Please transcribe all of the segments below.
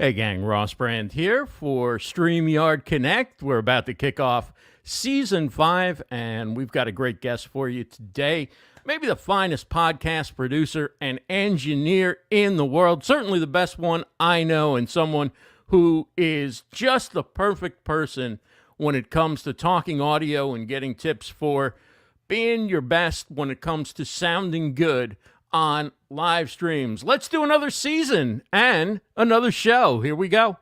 Hey gang, Ross Brand here for StreamYard Connect. We're about to kick off Season 5, and we've got a great guest for you today. Maybe the finest podcast producer and engineer in the world. Certainly the best one I know, and someone who is just the perfect person when it comes to talking audio and getting tips for being your best when it comes to sounding good on live streams. Let's do another season and another show. Here we go.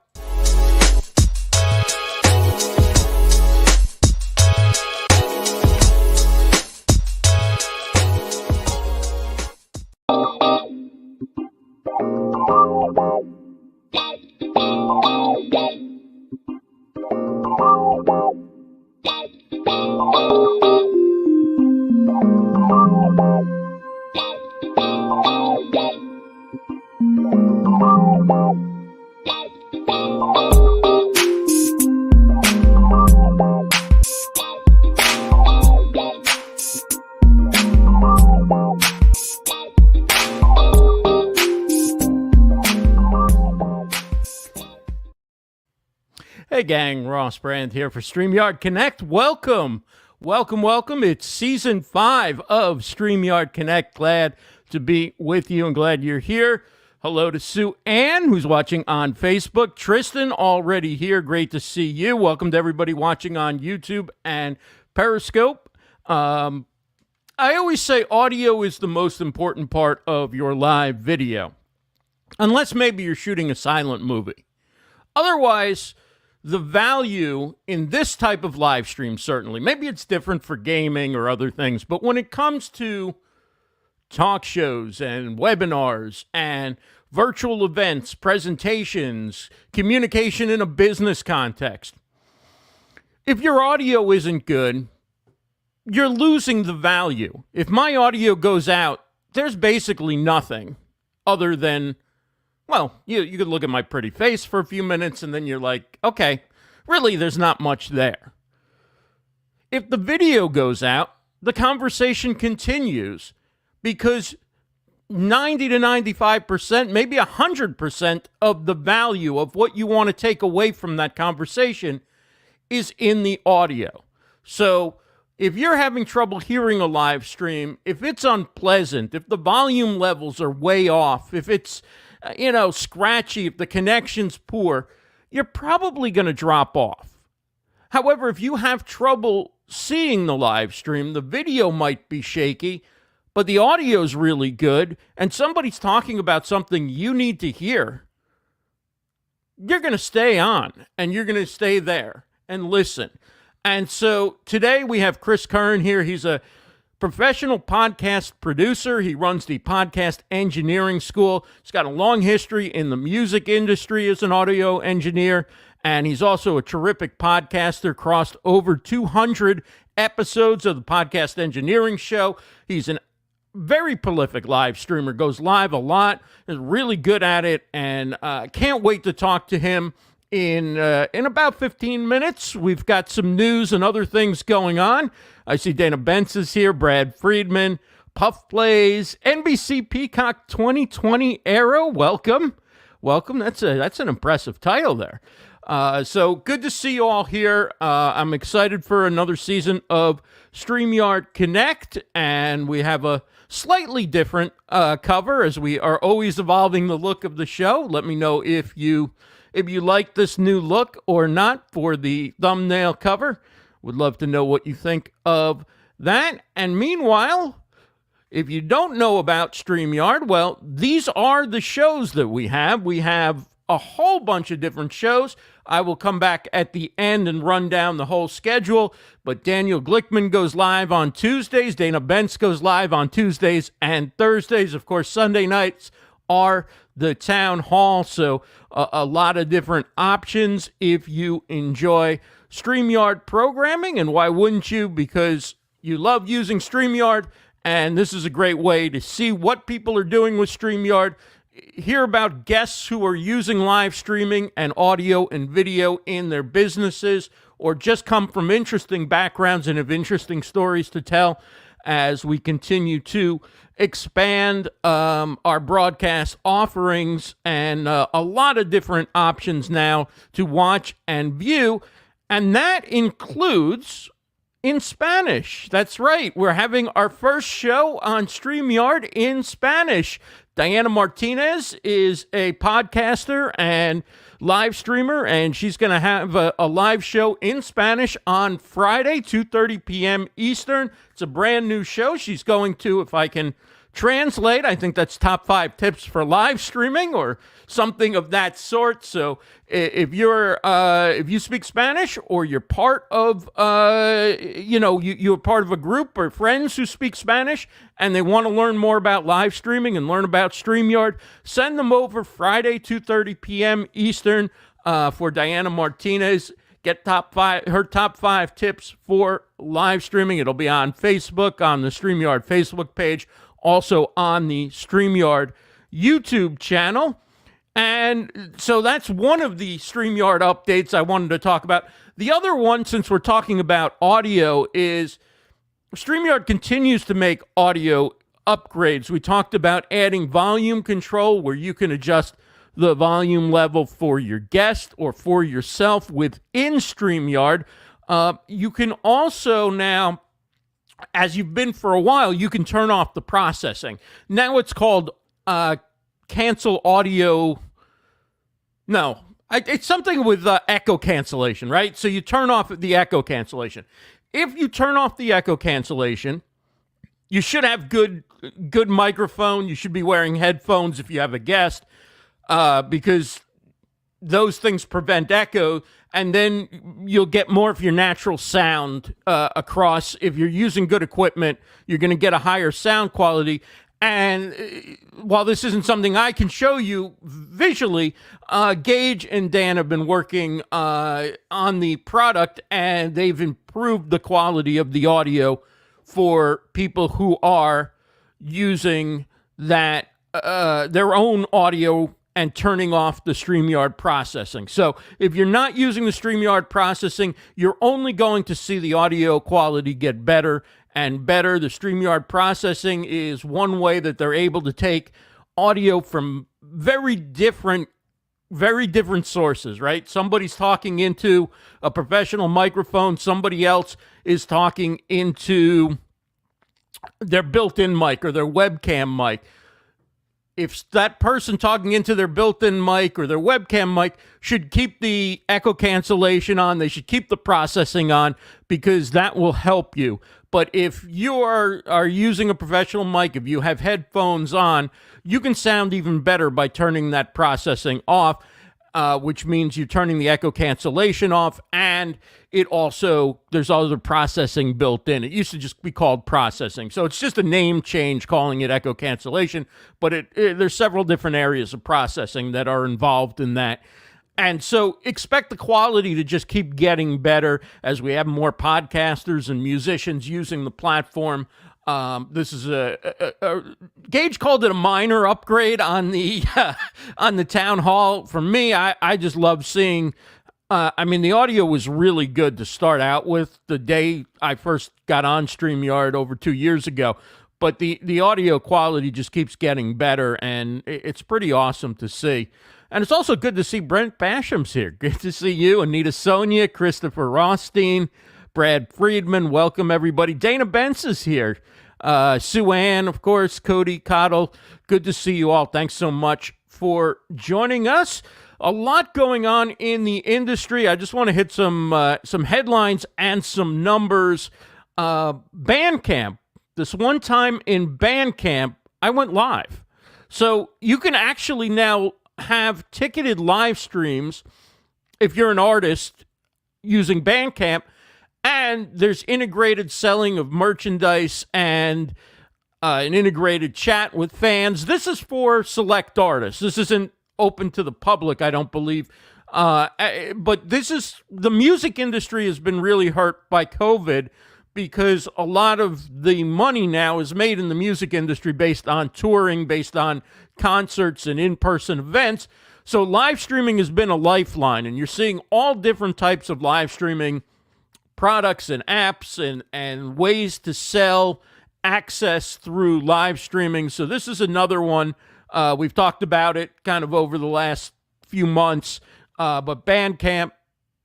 Hey gang, Ross Brand here for StreamYard Connect. Welcome. It's Season 5 of StreamYard Connect. Glad to be with you and glad you're here. Hello to Sue Ann, who's watching on Facebook. Tristan, already here. Great to see you. Welcome to everybody watching on YouTube and Periscope. I always say audio is the most important part of your live video, unless maybe you're shooting a silent movie. Otherwise, the value in this type of live stream, certainly, maybe it's different for gaming or other things, but when it comes to talk shows and webinars and virtual events, presentations, communication in a business context, if your audio isn't good, you're losing the value. If my audio goes out, there's basically nothing other than, well, you could look at my pretty face for a few minutes and then you're like, okay, really, there's not much there. If the video goes out, the conversation continues because 90 to 95%, maybe 100% of the value of what you want to take away from that conversation is in the audio. So if you're having trouble hearing a live stream, if it's unpleasant, if the volume levels are way off, if it's scratchy, if the connection's poor, you're probably going to drop off. However, if you have trouble seeing the live stream, the video might be shaky, but the audio's really good, and somebody's talking about something you need to hear, you're going to stay on, and you're going to stay there and listen. And so today we have Chris Curran here. He's a professional podcast producer. He runs the Podcast Engineering School. He's got a long history in the music industry as an audio engineer, and he's also a terrific podcaster, crossed over 200 episodes of the Podcast Engineering Show. He's a very prolific live streamer, goes live a lot, is really good at it, and can't wait to talk to him in about 15 minutes. We've got some news and other things going on. I see Dana Benz is here, Brad Friedman, Puff Plays, NBC Peacock 2020 Arrow. Welcome. That's an impressive title there. So good to see you all here. I'm excited for another season of StreamYard Connect, and we have a slightly different cover as we are always evolving the look of the show. Let me know if you like this new look or not for the thumbnail cover. Would love to know what you think of that. And meanwhile, if you don't know about StreamYard, well, these are the shows that we have. We have a whole bunch of different shows. I will come back at the end and run down the whole schedule. But Daniel Glickman goes live on Tuesdays. Dana Benz goes live on Tuesdays and Thursdays. Of course, Sunday nights are the town hall. So a lot of different options if you enjoy StreamYard programming. And why wouldn't you? Because you love using StreamYard. And this is a great way to see what people are doing with StreamYard, hear about guests who are using live streaming and audio and video in their businesses, or just come from interesting backgrounds and have interesting stories to tell. as we continue to expand our broadcast offerings and a lot of different options now to watch and view. And that includes in Spanish. That's right. We're having our first show on StreamYard in Spanish. Diana Martinez is a podcaster and live streamer, and she's going to have a live show in Spanish on Friday, 2:30 p.m. Eastern. It's a brand new show. She's going to, if I can translate, I think that's top 5 tips for live streaming or something of that sort. So if you speak Spanish, or you're part of you're part of a group or friends who speak Spanish and they want to learn more about live streaming and learn about StreamYard, send them over Friday, 2:30 p.m. Eastern for Diana Martinez. Get her top 5 tips for live streaming. It'll be on Facebook, on the StreamYard Facebook page, also on the StreamYard YouTube channel. And so that's one of the StreamYard updates I wanted to talk about. The other one, since we're talking about audio, is StreamYard continues to make audio upgrades. We talked about adding volume control, where you can adjust the volume level for your guest or for yourself within StreamYard. You can also now, as you've been for a while, you can turn off the processing. Now it's called cancel audio. No, it's something with echo cancellation, right? So you turn off the echo cancellation. If you turn off the echo cancellation, you should have good microphone. You should be wearing headphones if you have a guest, because those things prevent echo, and then you'll get more of your natural sound across. If you're using good equipment, you're going to get a higher sound quality. And while this isn't something I can show you visually, Gage and Dan have been working on the product, and they've improved the quality of the audio for people who are using that their own audio and turning off the StreamYard processing. So if you're not using the StreamYard processing, you're only going to see the audio quality get better and better. The StreamYard processing is one way that they're able to take audio from very different sources, right? Somebody's talking into a professional microphone. Somebody else is talking into their built-in mic or their webcam mic. If that person talking into their built-in mic or their webcam mic should keep the echo cancellation on, they should keep the processing on, because that will help you. But if you are using a professional mic, if you have headphones on, you can sound even better by turning that processing off, which means you're turning the echo cancellation off, and it also, there's other processing built in. It used to just be called processing. So it's just a name change calling it echo cancellation, but there's several different areas of processing that are involved in that. And so expect the quality to just keep getting better as we have more podcasters and musicians using the platform. This is Gage called it a minor upgrade on the on the town hall. For me, I just love seeing. The audio was really good to start out with the day I first got on StreamYard over 2 years ago. But the audio quality just keeps getting better, and it's pretty awesome to see. And it's also good to see Brent Basham's here. Good to see you, Anita Sonia, Christopher Rothstein, Brad Friedman. Welcome, everybody. Dana Benz is here. Sue Ann, of course, Cody Cottle. Good to see you all. Thanks so much for joining us. A lot going on in the industry. I just want to hit some headlines and some numbers. Bandcamp. This one time in Bandcamp, I went live. So you can actually now have ticketed live streams if you're an artist using Bandcamp, and there's integrated selling of merchandise and an integrated chat with fans. This is for select artists. This isn't open to the public, I don't believe. But the music industry has been really hurt by COVID, because a lot of the money now is made in the music industry based on touring, based on concerts and in-person events. So live streaming has been a lifeline, and you're seeing all different types of live streaming products and apps and ways to sell access through live streaming. So this is another one. We've talked about it kind of over the last few months, but Bandcamp,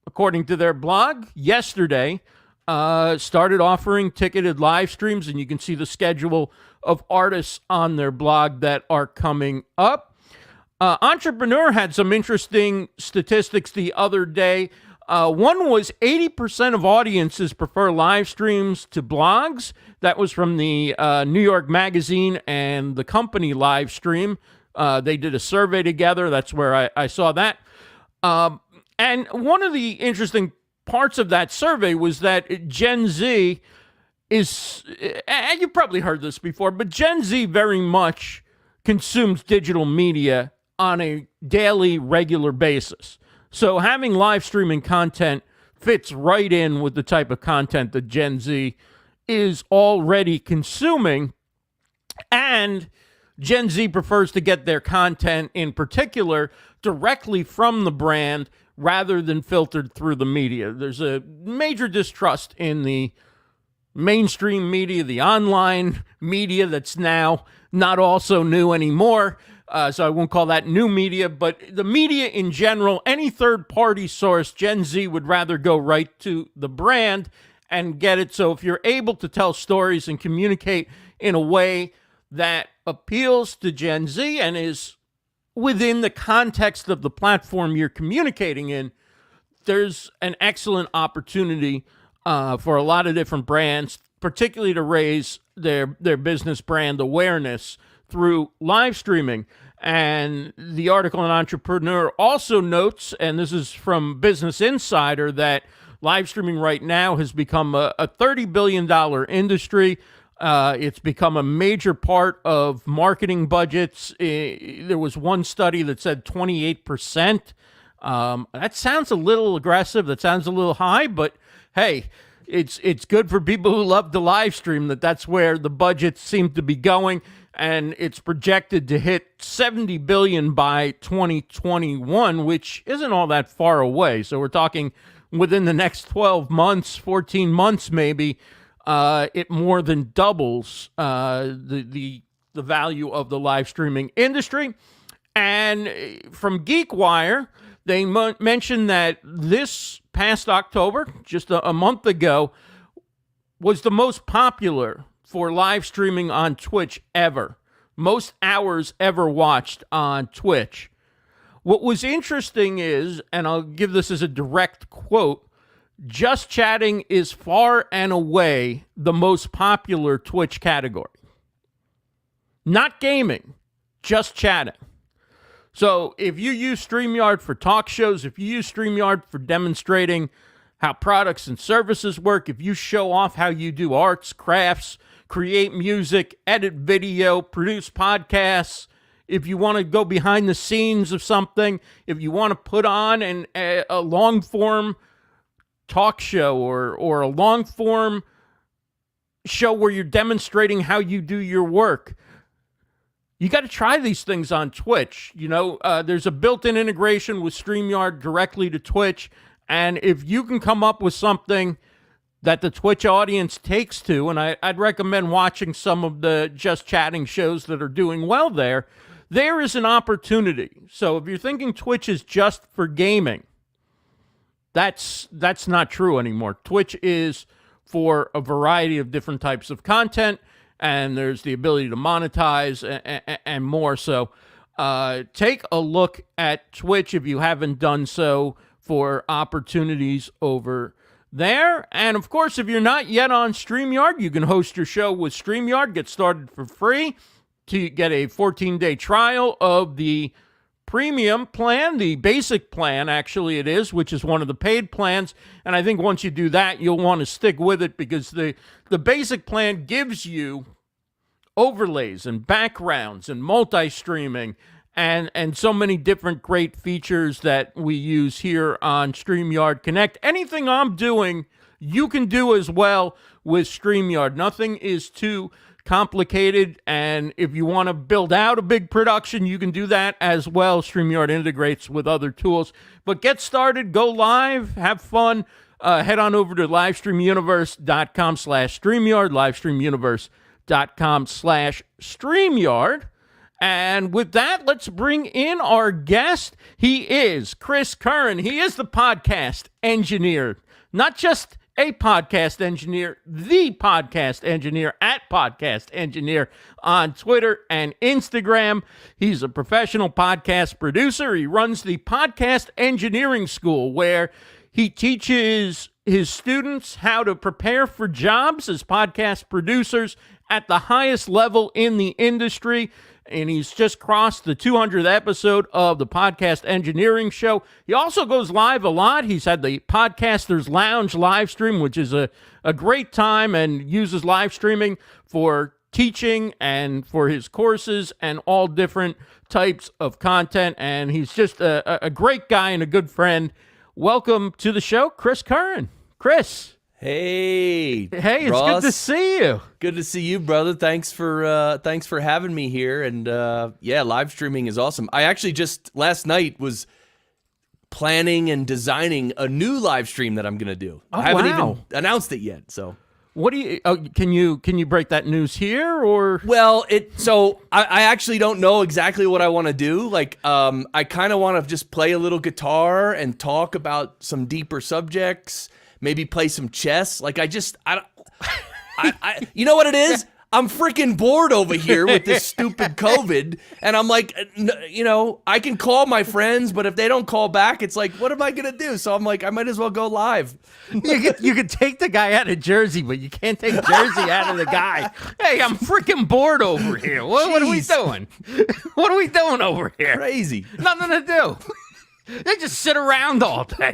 according to their blog yesterday, started offering ticketed live streams, and you can see the schedule of artists on their blog that are coming up. Entrepreneur had some interesting statistics the other day. One was 80% of audiences prefer live streams to blogs. That was from the New York Magazine and the company live stream. They did a survey together. That's where I saw that. And one of the interesting parts of that survey was that Gen Z is, and you've probably heard this before, but Gen Z very much consumes digital media on a daily, regular basis. So having live streaming content fits right in with the type of content that Gen Z is already consuming. And Gen Z prefers to get their content, in particular, directly from the brand rather than filtered through the media. There's a major distrust in the mainstream media, the online media that's now not also new anymore. So I won't call that new media, but the media in general, any third-party source, Gen Z would rather go right to the brand and get it. So if you're able to tell stories and communicate in a way that appeals to Gen Z and is within the context of the platform you're communicating in, there's an excellent opportunity for a lot of different brands, particularly to raise their business brand awareness through live streaming. And the article in Entrepreneur also notes, and this is from Business Insider, that live streaming right now has become a $30 billion industry. It's become a major part of marketing budgets. There was one study that said 28%. That sounds a little aggressive. That sounds a little high, but hey, it's good for people who love to live stream that's where the budgets seem to be going. And it's projected to hit $70 billion by 2021, which isn't all that far away. So we're talking within the next 12 months, 14 months maybe, it more than doubles the value of the live streaming industry. And from GeekWire, they mentioned that this past October, just a month ago, was the most popular for live streaming on Twitch ever. Most hours ever watched on Twitch. What was interesting is, and I'll give this as a direct quote, just chatting is far and away the most popular Twitch category. Not gaming, just chatting. So if you use StreamYard for talk shows, if you use StreamYard for demonstrating how products and services work, if you show off how you do arts, crafts, create music, edit video, produce podcasts, if you want to go behind the scenes of something, if you want to put on a long-form talk show or a long-form show where you're demonstrating how you do your work, you got to try these things on Twitch. You know, there's a built-in integration with StreamYard directly to Twitch, and if you can come up with something that the Twitch audience takes to, and I'd recommend watching some of the Just Chatting shows that are doing well there, there is an opportunity. So if you're thinking Twitch is just for gaming, that's not true anymore. Twitch is for a variety of different types of content, and there's the ability to monetize and more. So take a look at Twitch if you haven't done so for opportunities over there. And of course, if you're not yet on StreamYard, you can host your show with StreamYard. Get started for free to get a 14-day trial of the premium plan, the basic plan, actually it is, which is one of the paid plans. And I think once you do that, you'll want to stick with it because the basic plan gives you overlays and backgrounds and multi-streaming and so many different great features that we use here on StreamYard Connect. Anything I'm doing, you can do as well with StreamYard. Nothing is too complicated, and if you want to build out a big production, you can do that as well. StreamYard integrates with other tools. But get started, go live, have fun. Head on over to livestreamuniverse.com/StreamYard, livestreamuniverse.com/StreamYard. youtube.com/StreamYard. And with that, let's bring in our guest. He is Chris Curran. He is the podcast engineer, not just a podcast engineer, the podcast engineer at Podcast Engineer on Twitter and Instagram. He's a professional podcast producer. He runs the Podcast Engineering School, where he teaches his students how to prepare for jobs as podcast producers at the highest level in the industry. And he's just crossed the 200th episode of the Podcast Engineering Show. He also goes live a lot. He's had the Podcasters Lounge live stream, which is a great time, and uses live streaming for teaching and for his courses and all different types of content. And he's just a great guy and a good friend. Welcome to the show, Chris Curran. Chris. Hey, it's Ross. good to see you. Good to see you, brother. Thanks for having me here. And yeah, live streaming is awesome. I actually just last night was planning and designing a new live stream that I'm gonna do. I haven't even announced it yet. So, what do you? Can you break that news here or? Well, I actually don't know exactly what I want to do. Like, I kind of want to just play a little guitar and talk about some deeper subjects. Maybe play some chess. Like, I you know what it is? I'm freaking bored over here with this stupid COVID. And I'm like, I can call my friends, but if they don't call back, it's like, what am I going to do? So I'm like, I might as well go live. You could take the guy out of Jersey, but you can't take Jersey out of the guy. Hey, I'm freaking bored over here. What are we doing? What are we doing over here? Crazy. Nothing to do. They just sit around all day.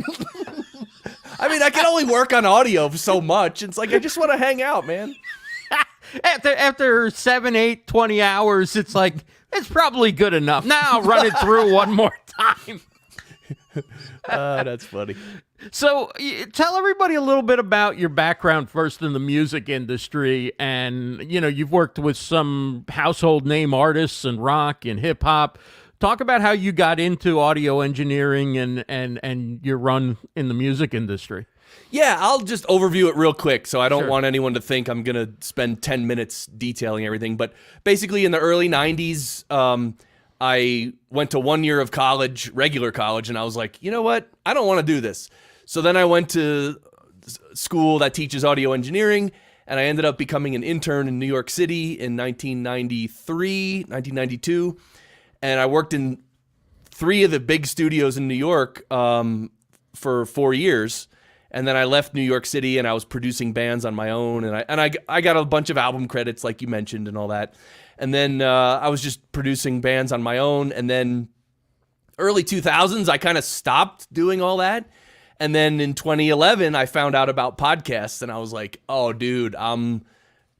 I mean, I can only work on audio so much. It's like, I just want to hang out, man. After 7, 8, 20 hours, it's like, it's probably good enough. Now I'll run it through one more time. That's funny. So tell everybody a little bit about your background first in the music industry. And, you've worked with some household name artists and rock and hip hop. Talk about how you got into audio engineering and your run in the music industry. Yeah, I'll just overview it real quick, so I don't want anyone to think I'm going to spend 10 minutes detailing everything. But basically, in the early 90s, I went to 1 year of college, regular college, and I was like, you know what? I don't want to do this. So then I went to school that teaches audio engineering, and I ended up becoming an intern in New York City in 1992. And I worked in 3 of the big studios in New York for 4 years. And then I left New York City and I was producing bands on my own. And I got a bunch of album credits, like you mentioned, and all that. And then I was just producing bands on my own. And then early 2000s, I kind of stopped doing all that. And then in 2011, I found out about podcasts. And I was like, oh, dude,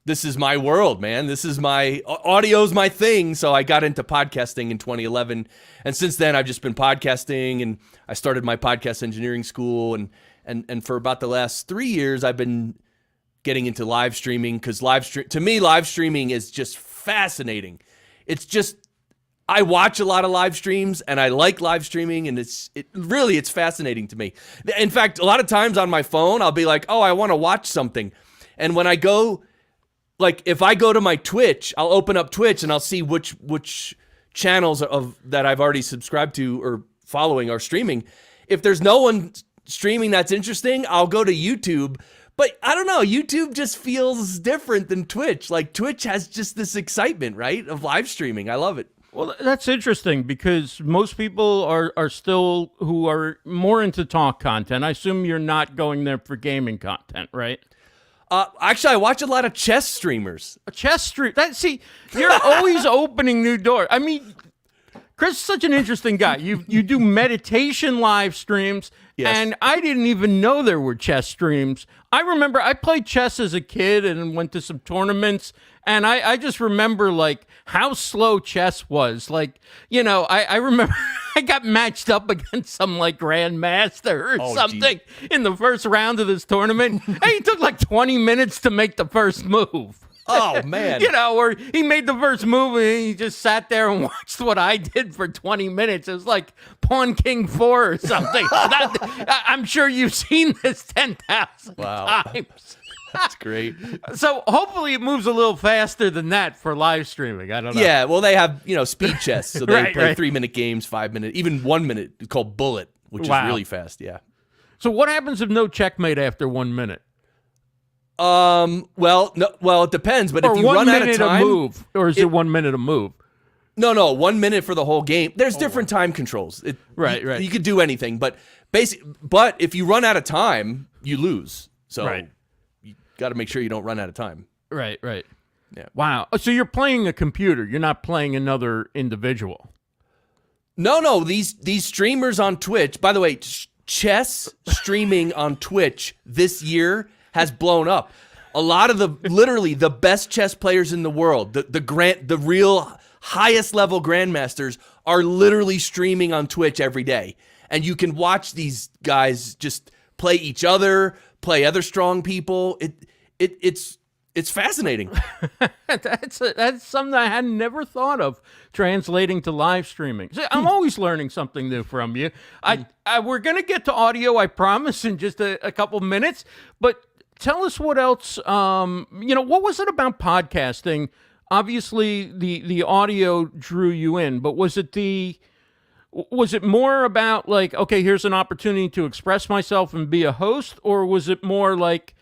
this is my world, man. This is audio's my thing. So I got into podcasting in 2011. And since then, I've just been podcasting, and I started my podcast engineering school. And for about the last 3 years, I've been getting into live streaming, because to me, live streaming is just fascinating. It's just, I watch a lot of live streams and I like live streaming, and it's fascinating to me. In fact, a lot of times on my phone, I'll be like, oh, I want to watch something. And when I go, like, if I go to my Twitch, I'll open up Twitch and I'll see which channels that I've already subscribed to or following are streaming. If there's no one streaming that's interesting, I'll go to YouTube. But I don't know, YouTube just feels different than Twitch. Like, Twitch has just this excitement, right, of live streaming. I love it. Well, that's interesting, because most people are still who are more into talk content. I assume you're not going there for gaming content, right? Actually, I watch a lot of chess streamers. A chess stream. See, you're always opening new doors. I mean, Chris is such an interesting guy. You do meditation live streams, yes. And I didn't even know there were chess streams. I remember I played chess as a kid and went to some tournaments, and I just remember, like, how slow chess was. Like, I remember I got matched up against some, like, grandmaster or something in the first round of this tournament. And he took like 20 minutes to make the first move. Oh, man. Where he made the first move and he just sat there and watched what I did for 20 minutes. It was like Pawn King 4 or something. I'm sure you've seen this 10,000 times. That's great. So hopefully it moves a little faster than that for live streaming. I don't know. Yeah, well, they have, speed chess. So they Right, play right. 3-minute games, 5-minute, even 1 minute. It's called Bullet, which is really fast. Yeah. So what happens if no checkmate after 1 minute? Well, no, it depends. But Or if you 1 run out minute of time, a move, or is it 1 minute a move? No, 1 minute for the whole game. There's different time controls. Right. You could do anything, but if you run out of time, you lose. So Right. you got to make sure you don't run out of time. Right. Yeah. Wow. So you're playing a computer. You're not playing another individual. No. These streamers on Twitch. By the way, chess streaming on Twitch this year has blown up. A lot of literally the best chess players in the world, the real highest level grandmasters are literally streaming on Twitch every day. And you can watch these guys just play each other, play other strong people. It's fascinating. That's something I had never thought of, translating to live streaming. See, I'm always learning something new from you. We're going to get to audio, I promise, in just a couple minutes. But tell us what else, what was it about podcasting? Obviously, the audio drew you in, but was it more about like, okay, here's an opportunity to express myself and be a host, or was it more like,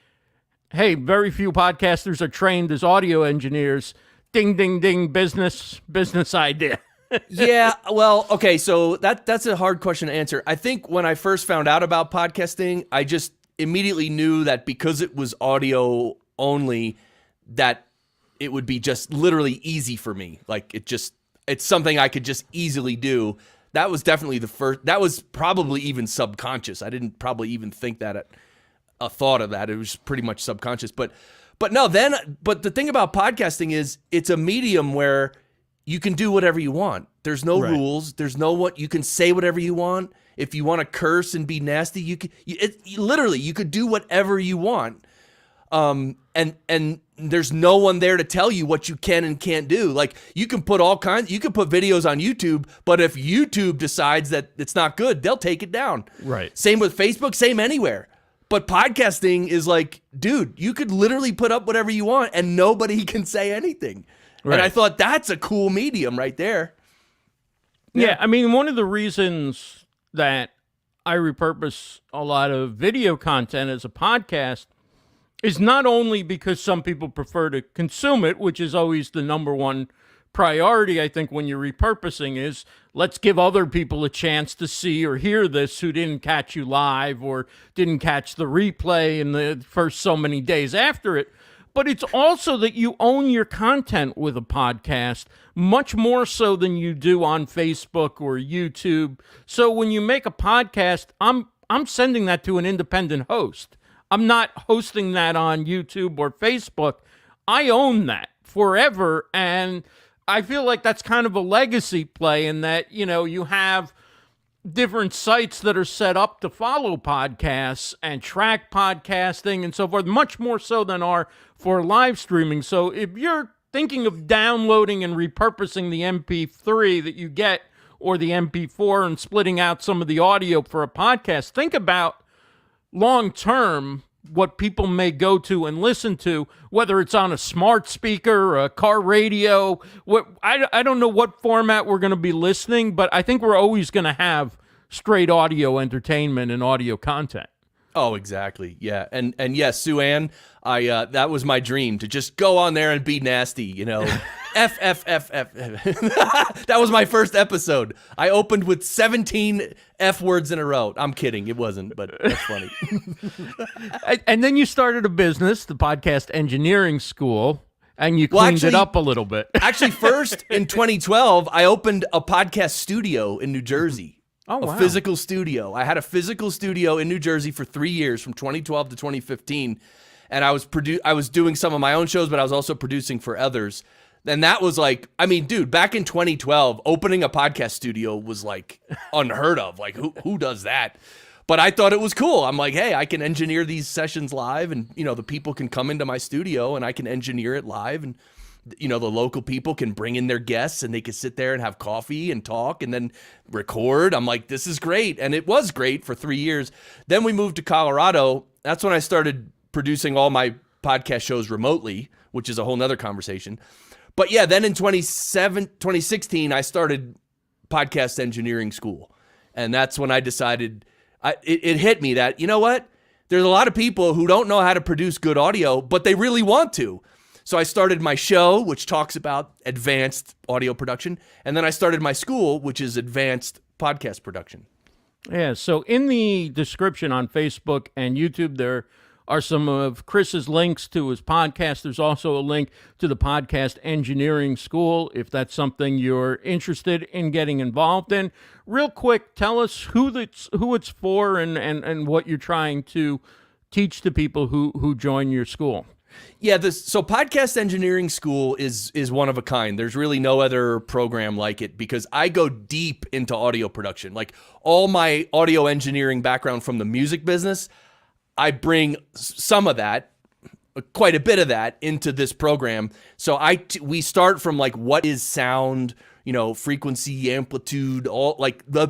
hey, very few podcasters are trained as audio engineers, ding, ding, ding, business idea? Yeah, well, okay, so that's a hard question to answer. I think when I first found out about podcasting, I just immediately knew that because it was audio only, that it would be just literally easy for me. Like it's something I could just easily do. That was definitely that was probably even subconscious. I didn't probably even think that a thought of that. It was pretty much subconscious. But the thing about podcasting is it's a medium where you can do whatever you want. There's no rules. There's you can say whatever you want. If you want to curse and be nasty, you could do whatever you want. And there's no one there to tell you what you can and can't do. Like you can put you can put videos on YouTube, but if YouTube decides that it's not good, they'll take it down. Right. Same with Facebook, same anywhere. But podcasting is like, dude, you could literally put up whatever you want and nobody can say anything. Right. And I thought that's a cool medium right there. Yeah, I mean, one of the reasons that I repurpose a lot of video content as a podcast is not only because some people prefer to consume it, which is always the number one priority, I think, when you're repurposing is let's give other people a chance to see or hear this who didn't catch you live or didn't catch the replay in the first so many days after it. But it's also that you own your content with a podcast much more so than you do on Facebook or YouTube. So when you make a podcast, I'm sending that to an independent host. I'm not hosting that on YouTube or Facebook. I own that forever, and I feel like that's kind of a legacy play in that, you have different sites that are set up to follow podcasts and track podcasting and so forth, much more so than are for live streaming. So if you're thinking of downloading and repurposing the MP3 that you get or the MP4 and splitting out some of the audio for a podcast, think about long term what people may go to and listen to, whether it's on a smart speaker or a car radio. I don't know what format we're going to be listening, but I think we're always going to have straight audio entertainment and audio content. Oh, exactly. Yeah. And yes, Sue Ann, that was my dream, to just go on there and be nasty, F. That was my first episode. I opened with 17 F words in a row. I'm kidding. It wasn't, but that's funny. And then you started a business, the Podcast Engineering School, and you cleaned it up a little bit. Actually, first in 2012, I opened a podcast studio in New Jersey. Oh, wow. A physical studio. I had a physical studio in New Jersey for 3 years, from 2012 to 2015. And I was doing some of my own shows, but I was also producing for others. And that was like, I mean, dude, back in 2012, opening a podcast studio was like unheard of. Like, who does that? But I thought it was cool. I'm like, hey, I can engineer these sessions live, and the people can come into my studio and I can engineer it live, and the local people can bring in their guests and they can sit there and have coffee and talk and then record. I'm like, this is great. And it was great for 3 years. Then we moved to Colorado. That's when I started producing all my podcast shows remotely, which is a whole nother conversation. But yeah, then in 2016, I started podcast engineering school. And that's when I decided, it hit me that, you know what? There's a lot of people who don't know how to produce good audio, but they really want to. So I started my show, which talks about advanced audio production. And then I started my school, which is advanced podcast production. Yeah, so in the description on Facebook and YouTube, there are some of Chris's links to his podcast. There's also a link to the Podcast Engineering School, if that's something you're interested in getting involved in. Real quick, tell us who it's for and what you're trying to teach to people who join your school. Yeah, so Podcast Engineering School is one of a kind. There's really no other program like it because I go deep into audio production. Like all my audio engineering background from the music business, I bring some of that, quite a bit of that, into this program. So we start from like what is sound, frequency, amplitude,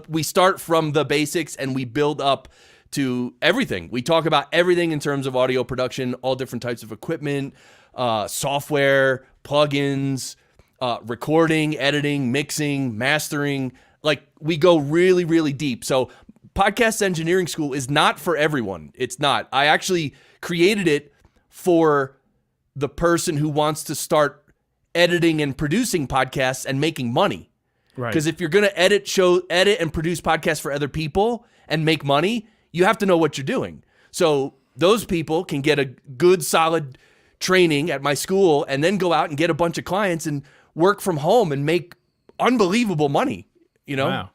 we start from the basics and we build up to everything. We talk about everything in terms of audio production, all different types of equipment, software, plugins, recording, editing, mixing, mastering. Like we go really, really deep. So Podcast Engineering School is not for everyone. It's not. I actually created it for the person who wants to start editing and producing podcasts and making money. Right. Because if you're going to edit and produce podcasts for other people and make money, you have to know what you're doing. So those people can get a good, solid training at my school and then go out and get a bunch of clients and work from home and make unbelievable money. Wow.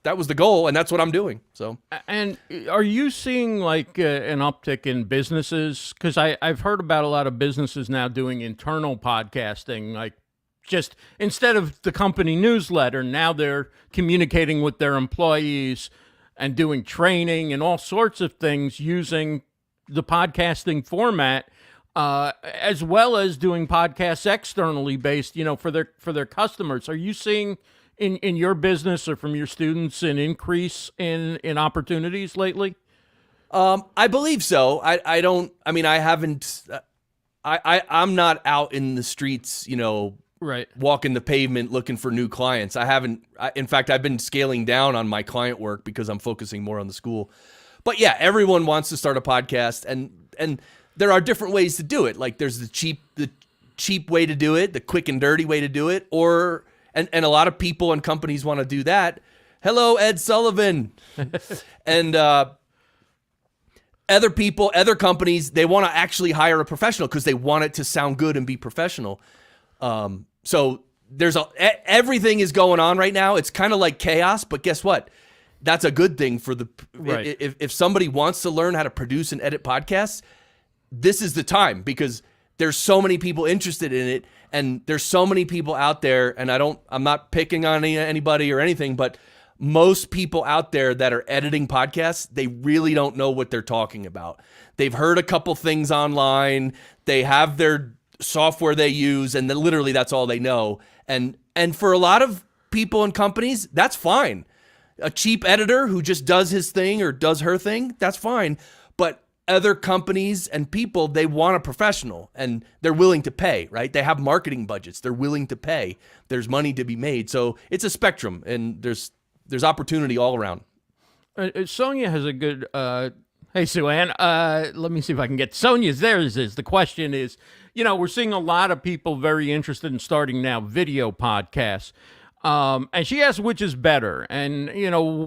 That was the goal, and that's what I'm doing. So, and are you seeing like an uptick in businesses? Because I've heard about a lot of businesses now doing internal podcasting, like just instead of the company newsletter, now they're communicating with their employees and doing training and all sorts of things using the podcasting format, as well as doing podcasts externally based, for their customers. Are you seeing in your business or from your students an increase in opportunities lately? I believe so. I'm not out in the streets, right, walking the pavement looking for new clients. In fact, I've been scaling down on my client work because I'm focusing more on the school. But yeah, everyone wants to start a podcast and there are different ways to do it. Like there's the cheap way to do it, the quick and dirty way to do it, and a lot of people and companies want to do that. Hello, Ed Sullivan. And other companies, they want to actually hire a professional because they want it to sound good and be professional. So there's everything is going on right now. It's kind of like chaos, but guess what? That's a good thing for right. If somebody wants to learn how to produce and edit podcasts, this is the time because there's so many people interested in it. And there's so many people out there, and I'm not picking on anybody or anything, but most people out there that are editing podcasts, they really don't know what they're talking about. They've heard a couple things online. They have their software they use, and then literally that's all they know. And for a lot of people and companies, that's fine. A cheap editor who just does his thing or does her thing, that's fine. But other companies and people, they want a professional and they're willing to pay, right? They have marketing budgets. They're willing to pay. There's money to be made. So it's a spectrum and there's opportunity all around. Sonia has a good, hey, Sue Ann, let me see if I can get Sonia's. The question is, we're seeing a lot of people very interested in starting now video podcasts. And she asked which is better. And,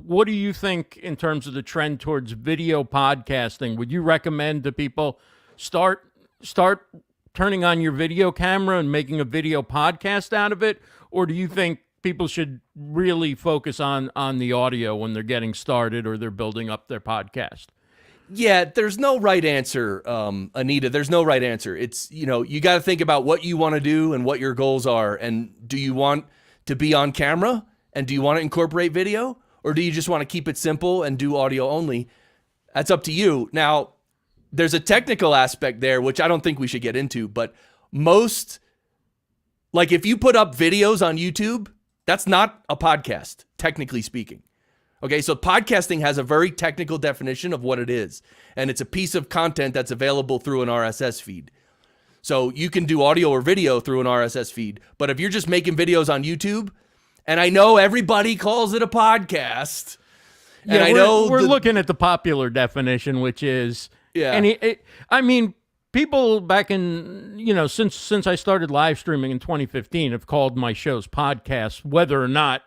what do you think in terms of the trend towards video podcasting? Would you recommend to people start turning on your video camera and making a video podcast out of it? Or do you think people should really focus on the audio when they're getting started or they're building up their podcast? Yeah, there's no right answer, Anita. There's no right answer. It's, you got to think about what you want to do and what your goals are. And do you want to be on camera? And do you want to incorporate video? Or do you just want to keep it simple and do audio only? That's up to you. Now, there's a technical aspect there, which I don't think we should get into, but if you put up videos on YouTube, that's not a podcast, technically speaking, Okay, so podcasting has a very technical definition of what it is, and it's a piece of content that's available through an RSS feed. So you can do audio or video through an RSS feed, but if you're just making videos on YouTube, and I know everybody calls it a podcast, and I know we're looking at the popular definition, which is I mean, people back in since I started live streaming in 2015 have called my shows podcasts, whether or not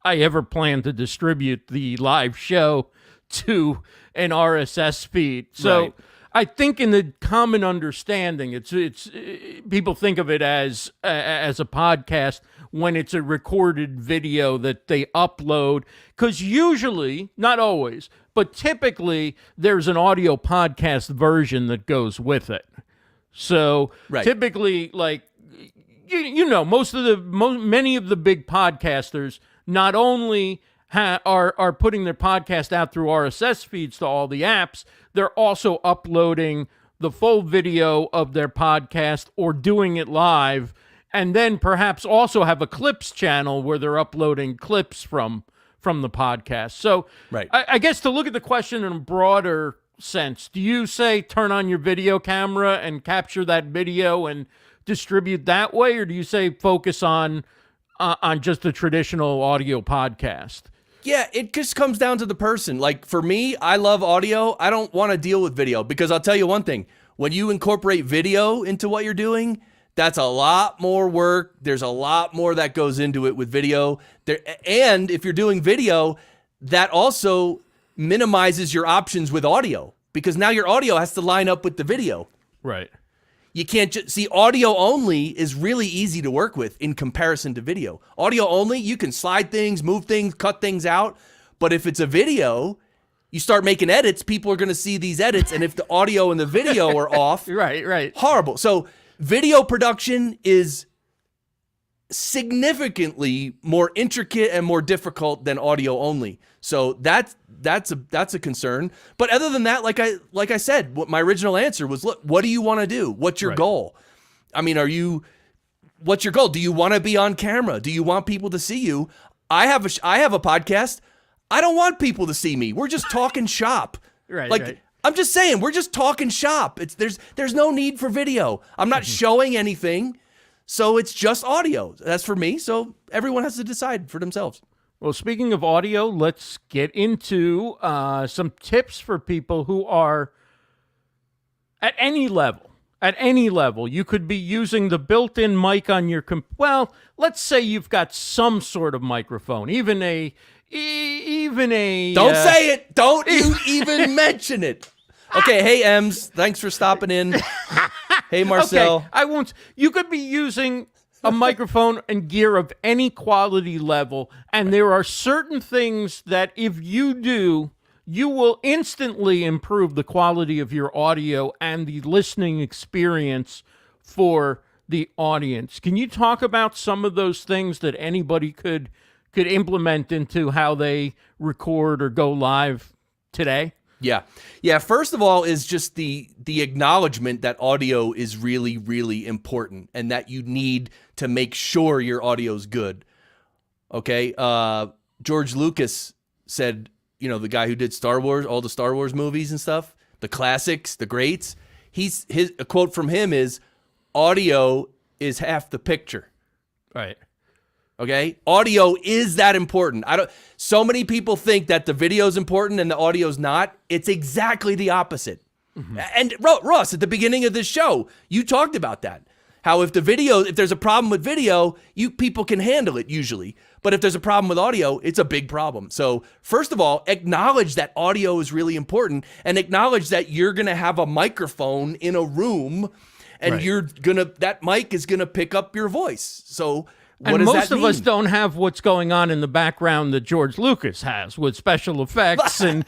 I ever plan to distribute the live show to an RSS feed. So right. I think in the common understanding, it's people think of it as a podcast when it's a recorded video that they upload, because usually, not always, but typically there's an audio podcast version that goes with it. So typically, like many of the big podcasters not only are putting their podcast out through RSS feeds to all the apps, they're also uploading the full video of their podcast or doing it live, and then perhaps also have a clips channel where they're uploading clips from the podcast. So I guess to look at the question in a broader sense, do you say turn on your video camera and capture that video and distribute that way, or do you say focus on just a traditional audio podcast? Yeah, it just comes down to the person. Like for me, I love audio. I don't want to deal with video, because I'll tell you one thing. When you incorporate video into what you're doing, that's a lot more work. There's a lot more that goes into it with video. And if you're doing video, that also minimizes your options with audio, because now your audio has to line up with the video. Right. You can't just see audio only is really easy to work with in comparison to video. Audio only, you can slide things, move things, cut things out. But if it's a video, you start making edits, people are going to see these edits. And if the audio and the video are off, right. Horrible. So video production is significantly more intricate and more difficult than audio only. So that's a concern. But other than that, like I said, what my original answer was, look, what do you want to do? What's your goal? I mean, what's your goal? Do you want to be on camera? Do you want people to see you? I have a podcast. I don't want people to see me. We're just talking shop. Right. I'm just saying, we're just talking shop. There's no need for video. I'm not showing anything. So it's just audio. That's for me. So everyone has to decide for themselves. Well, speaking of audio, let's get into some tips for people who are at any level. At any level, you could be using the built-in mic on your well, let's say you've got some sort of microphone, even a Don't say it. Don't you even mention it. Okay, hey Ems, thanks for stopping in. Hey Marcel. Okay, I won't. You could be using a microphone and gear of any quality level, and there are certain things that if you do, you will instantly improve the quality of your audio and the listening experience for the audience. Can you talk about some of those things that anybody could implement into how they record or go live today? Yeah. First of all is just the acknowledgement that audio is really, really important, and that you need to make sure your audio is good. Okay. George Lucas said, the guy who did Star Wars, all the Star Wars movies and stuff, the classics, the greats, a quote from him is, audio is half the picture. Right. Okay, audio is that important. So many people think that the video is important and the audio is not. It's exactly the opposite. Mm-hmm. And Ross, at the beginning of this show, you talked about that. How if there's a problem with video, people can handle it usually. But if there's a problem with audio, it's a big problem. So first of all, acknowledge that audio is really important, and acknowledge that you're going to have a microphone in a room, and that mic is going to pick up your voice. So what does most that of mean? us don't have what's going on in the background that George Lucas has with special effects. And,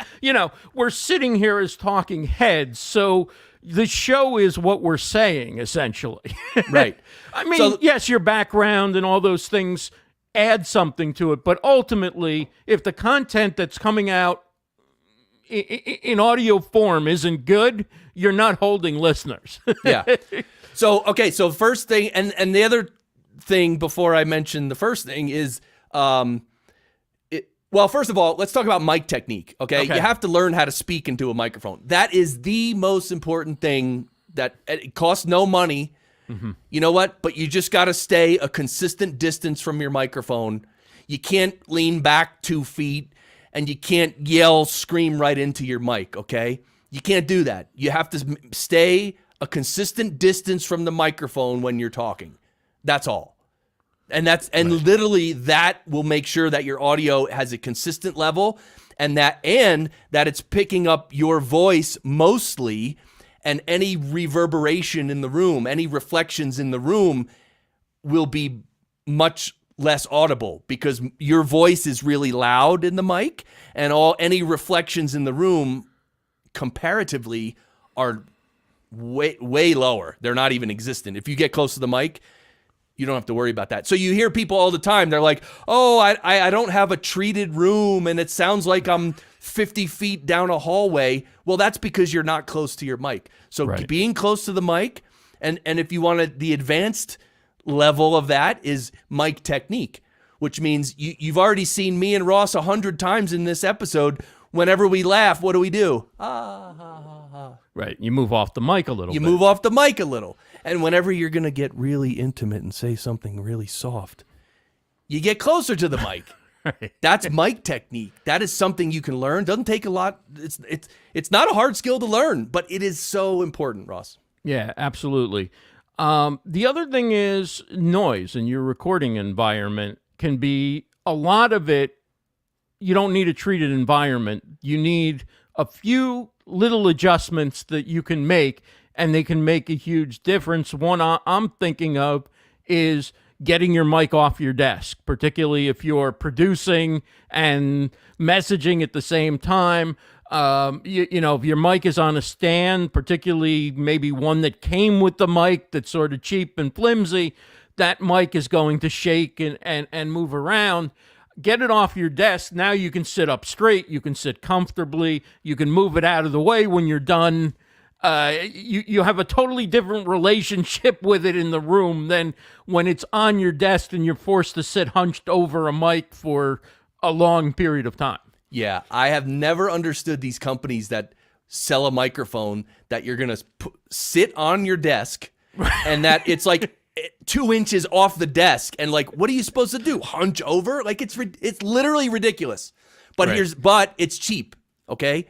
we're sitting here as talking heads. So the show is what we're saying, essentially. Right. I mean, yes, your background and all those things add something to it. But ultimately, if the content that's coming out in audio form isn't good, you're not holding listeners. Yeah. So first thing, and the other thing before I mention the first thing is Well, first of all, let's talk about mic technique, okay? You have to learn how to speak into a microphone. That is the most important thing. That it costs no money. You know what? But you just got to stay a consistent distance from your microphone. You can't lean back 2 feet, and you can't yell, scream right into your mic, okay? You can't do that. You have to stay a consistent distance from the microphone when you're talking. That's all. And literally that will make sure that your audio has a consistent level and that it's picking up your voice mostly, and any reverberation in the room, any reflections in the room will be much less audible because your voice is really loud in the mic, and any reflections in the room comparatively are way lower. They're not even existent. If you get close to the mic, you don't have to worry about that. So you hear people all the time, they're like, oh, I don't have a treated room and it sounds like I'm 50 feet down a hallway. Well, that's because you're not close to your mic. So being close to the mic, and if you want the advanced level of that is mic technique, which means you've already seen me and Ross 100 times in this episode. Whenever we laugh, what do? Right. You move off the mic a little bit. You move off the mic a little. And whenever you're going to get really intimate and say something really soft, you get closer to the mic. Right. That's mic technique. That is something you can learn. Doesn't take a lot. It's not a hard skill to learn, but it is so important, Ross. Yeah, absolutely. The other thing is noise in your recording environment can be a lot of it. You don't need a treated environment. You need a few little adjustments that you can make, and they can make a huge difference. One I'm thinking of is getting your mic off your desk, particularly if you're producing and messaging at the same time. You know, if your mic is on a stand, particularly maybe one that came with the mic that's sort of cheap and flimsy, that mic is going to shake and move around. Get it off your desk. Now you can sit up straight. You can sit comfortably. You can move it out of the way when you're done. You have a totally different relationship with it in the room than when it's on your desk and you're forced to sit hunched over a mic for a long period of time. Yeah, I have never understood these companies that sell a microphone that you're going to sit on your desk and that it's like 2 inches off the desk, and like, what are you supposed to do? Hunch over? Like it's literally ridiculous. But but it's cheap, okay?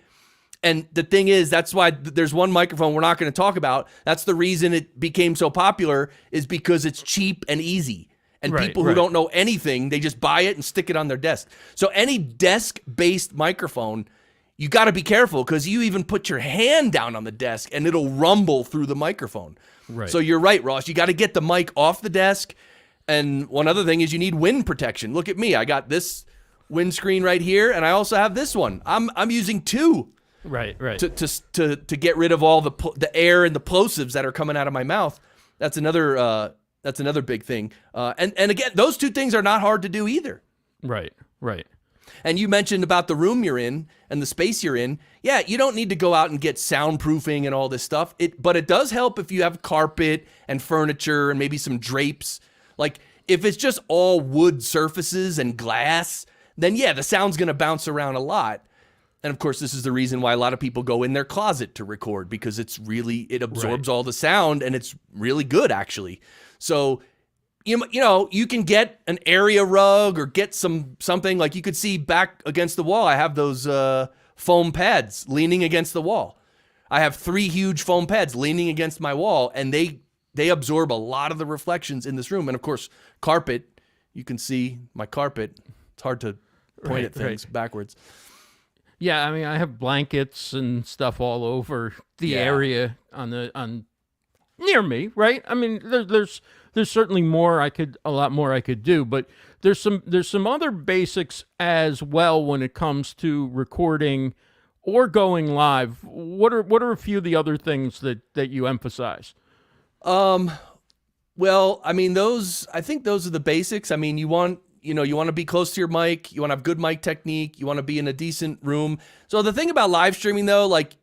And the thing is, that's why there's one microphone we're not going to talk about. That's the reason it became so popular, is because it's cheap and easy. And people who don't know anything, they just buy it and stick it on their desk. So any desk-based microphone, you got to be careful, because you even put your hand down on the desk and it'll rumble through the microphone. Right. So you're right, Ross. You got to get the mic off the desk. And one other thing is you need wind protection. Look at me. I got this windscreen right here, and I also have this one. I'm using two. Right. To get rid of all the air and the plosives that are coming out of my mouth. That's another big thing. And again, those two things are not hard to do either. Right. And you mentioned about the room you're in and the space you're in. Yeah, you don't need to go out and get soundproofing and all this stuff. But it does help if you have carpet and furniture and maybe some drapes. Like if it's just all wood surfaces and glass, then yeah, the sound's going to bounce around a lot. And of course, this is the reason why a lot of people go in their closet to record, because it absorbs all the sound, and it's really good actually. So you can get an area rug or get something like you could see back against the wall. I have those foam pads leaning against the wall. I have 3 huge foam pads leaning against my wall, and they absorb a lot of the reflections in this room. And of course, carpet, you can see my carpet. It's hard to point at things backwards. Yeah, I mean, I have blankets and stuff all over the area on near me, right? I mean, there's certainly a lot more I could do, but there's some other basics as well when it comes to recording or going live. What are a few of the other things that you emphasize? Well, I mean, I think those are the basics. I mean, you want to be close to your mic. You want to have good mic technique. You want to be in a decent room. So the thing about live streaming, though, like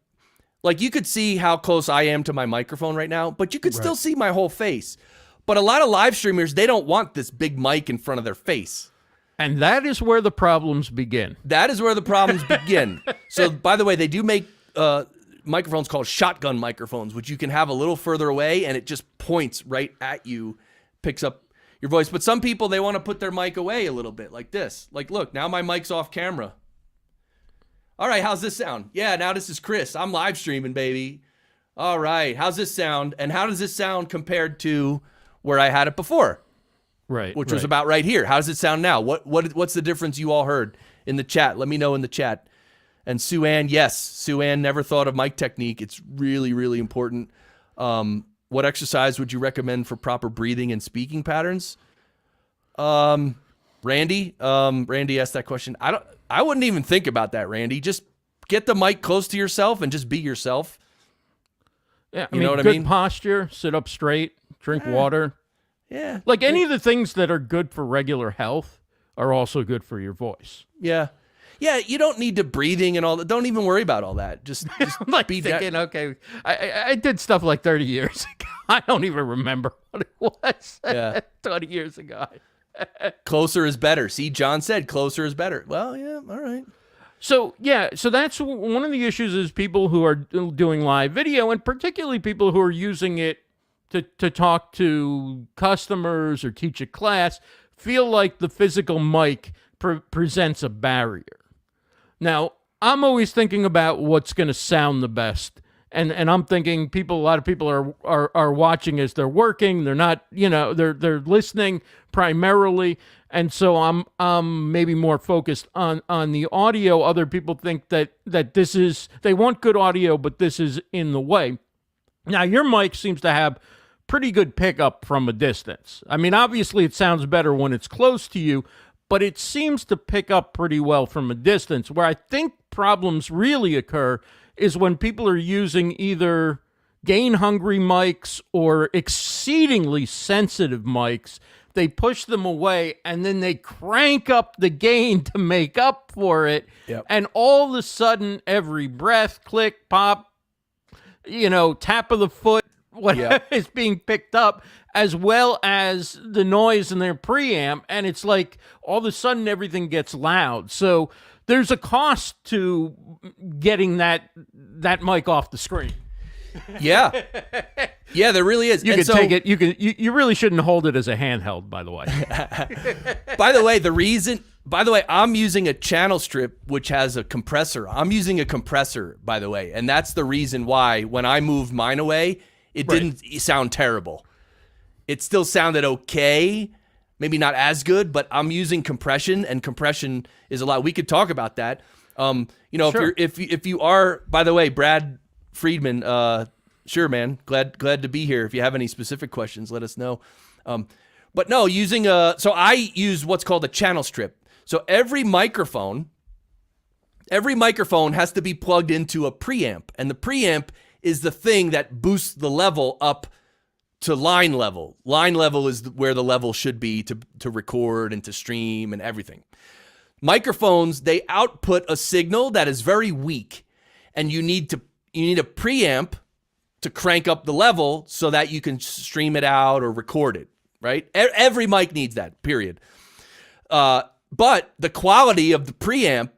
you could see how close I am to my microphone right now, but you could still see my whole face. But a lot of live streamers, they don't want this big mic in front of their face. And that is where the problems begin. That is where the problems begin. So, by the way, they do make microphones called shotgun microphones, which you can have a little further away, and it just points right at you, picks up your voice. But some people, they want to put their mic away a little bit, like this. Like, look, now my mic's off camera. All right, how's this sound? Yeah, now this is Chris. I'm live streaming, baby. All right, how's this sound? And how does this sound compared to where I had it before? Right. Which was about right here. How does it sound now? What's the difference you all heard in the chat? Let me know in the chat. And Sue Ann, yes, Sue Ann never thought of mic technique. It's really, really important. What exercise would you recommend for proper breathing and speaking patterns? Randy asked that question. I wouldn't even think about that, Randy. Just get the mic close to yourself and just be yourself. Yeah, you know what I mean? Good posture, sit up straight, drink water. Yeah. Like any of the things that are good for regular health are also good for your voice. Yeah. Yeah, you don't need to breathing and all that. Don't even worry about all that. Just like be thinking, okay, I did stuff like 30 years ago. I don't even remember what it was 20 years ago. Closer is better. See, John said closer is better. Well, yeah, all right. So that's one of the issues is people who are doing live video, and particularly people who are using it to talk to customers or teach a class, feel like the physical mic presents a barrier. Now, I'm always thinking about what's going to sound the best. And I'm thinking a lot of people are watching as they're working. They're not, they're listening primarily. And so I'm maybe more focused on the audio. Other people think that they want good audio, but this is in the way. Now, your mic seems to have pretty good pickup from a distance. I mean, obviously it sounds better when it's close to you, but it seems to pick up pretty well from a distance. Where I think problems really occur is when people are using either gain-hungry mics or exceedingly sensitive mics. They push them away, and then they crank up the gain to make up for it. Yep. And all of a sudden, every breath, click, pop, tap of the foot, whatever is being picked up, as well as the noise in their preamp. And it's like all of a sudden everything gets loud. So there's a cost to getting that mic off the screen. Yeah, there really is. You can take it. You really shouldn't hold it as a handheld, by the way. By the way, I'm using a channel strip which has a compressor. I'm using a compressor, by the way, and that's the reason why when I moved mine away, it didn't sound terrible. It still sounded okay, maybe not as good, but I'm using compression, and compression is a lot. We could talk about that. Sure. if you are, by the way, Brad Friedman, sure, man, glad to be here. If you have any specific questions, let us know. But no, so I use what's called a channel strip. So every microphone has to be plugged into a preamp, and the preamp is the thing that boosts the level up to line level. Line level is where the level should be to record and to stream and everything. Microphones, they output a signal that is very weak, and you need a preamp to crank up the level so that you can stream it out or record it, right? Every mic needs that, period. But the quality of the preamp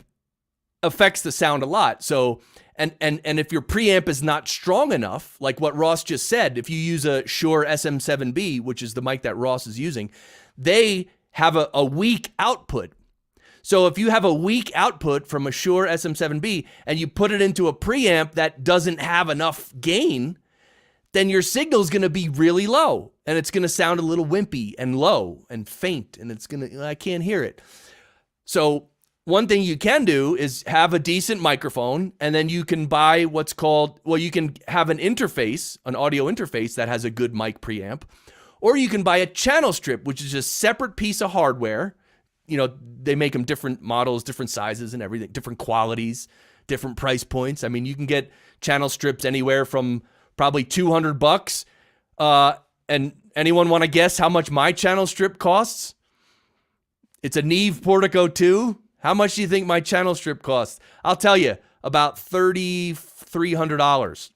affects the sound a lot. So, and if your preamp is not strong enough, like what Ross just said, if you use a Shure SM7B, which is the mic that Ross is using, they have a weak output. So if you have a weak output from a Shure SM7B and you put it into a preamp that doesn't have enough gain, then your signal is going to be really low, and it's going to sound a little wimpy and low and faint, and I can't hear it. So one thing you can do is have a decent microphone, and then you can buy you can have an interface, an audio interface that has a good mic preamp, or you can buy a channel strip, which is a separate piece of hardware. They make them different models, different sizes and everything, different qualities, different price points. I mean, you can get channel strips anywhere from probably $200. And anyone want to guess how much my channel strip costs? It's a Neve Portico 2. How much do you think my channel strip costs? I'll tell you, about $3,300.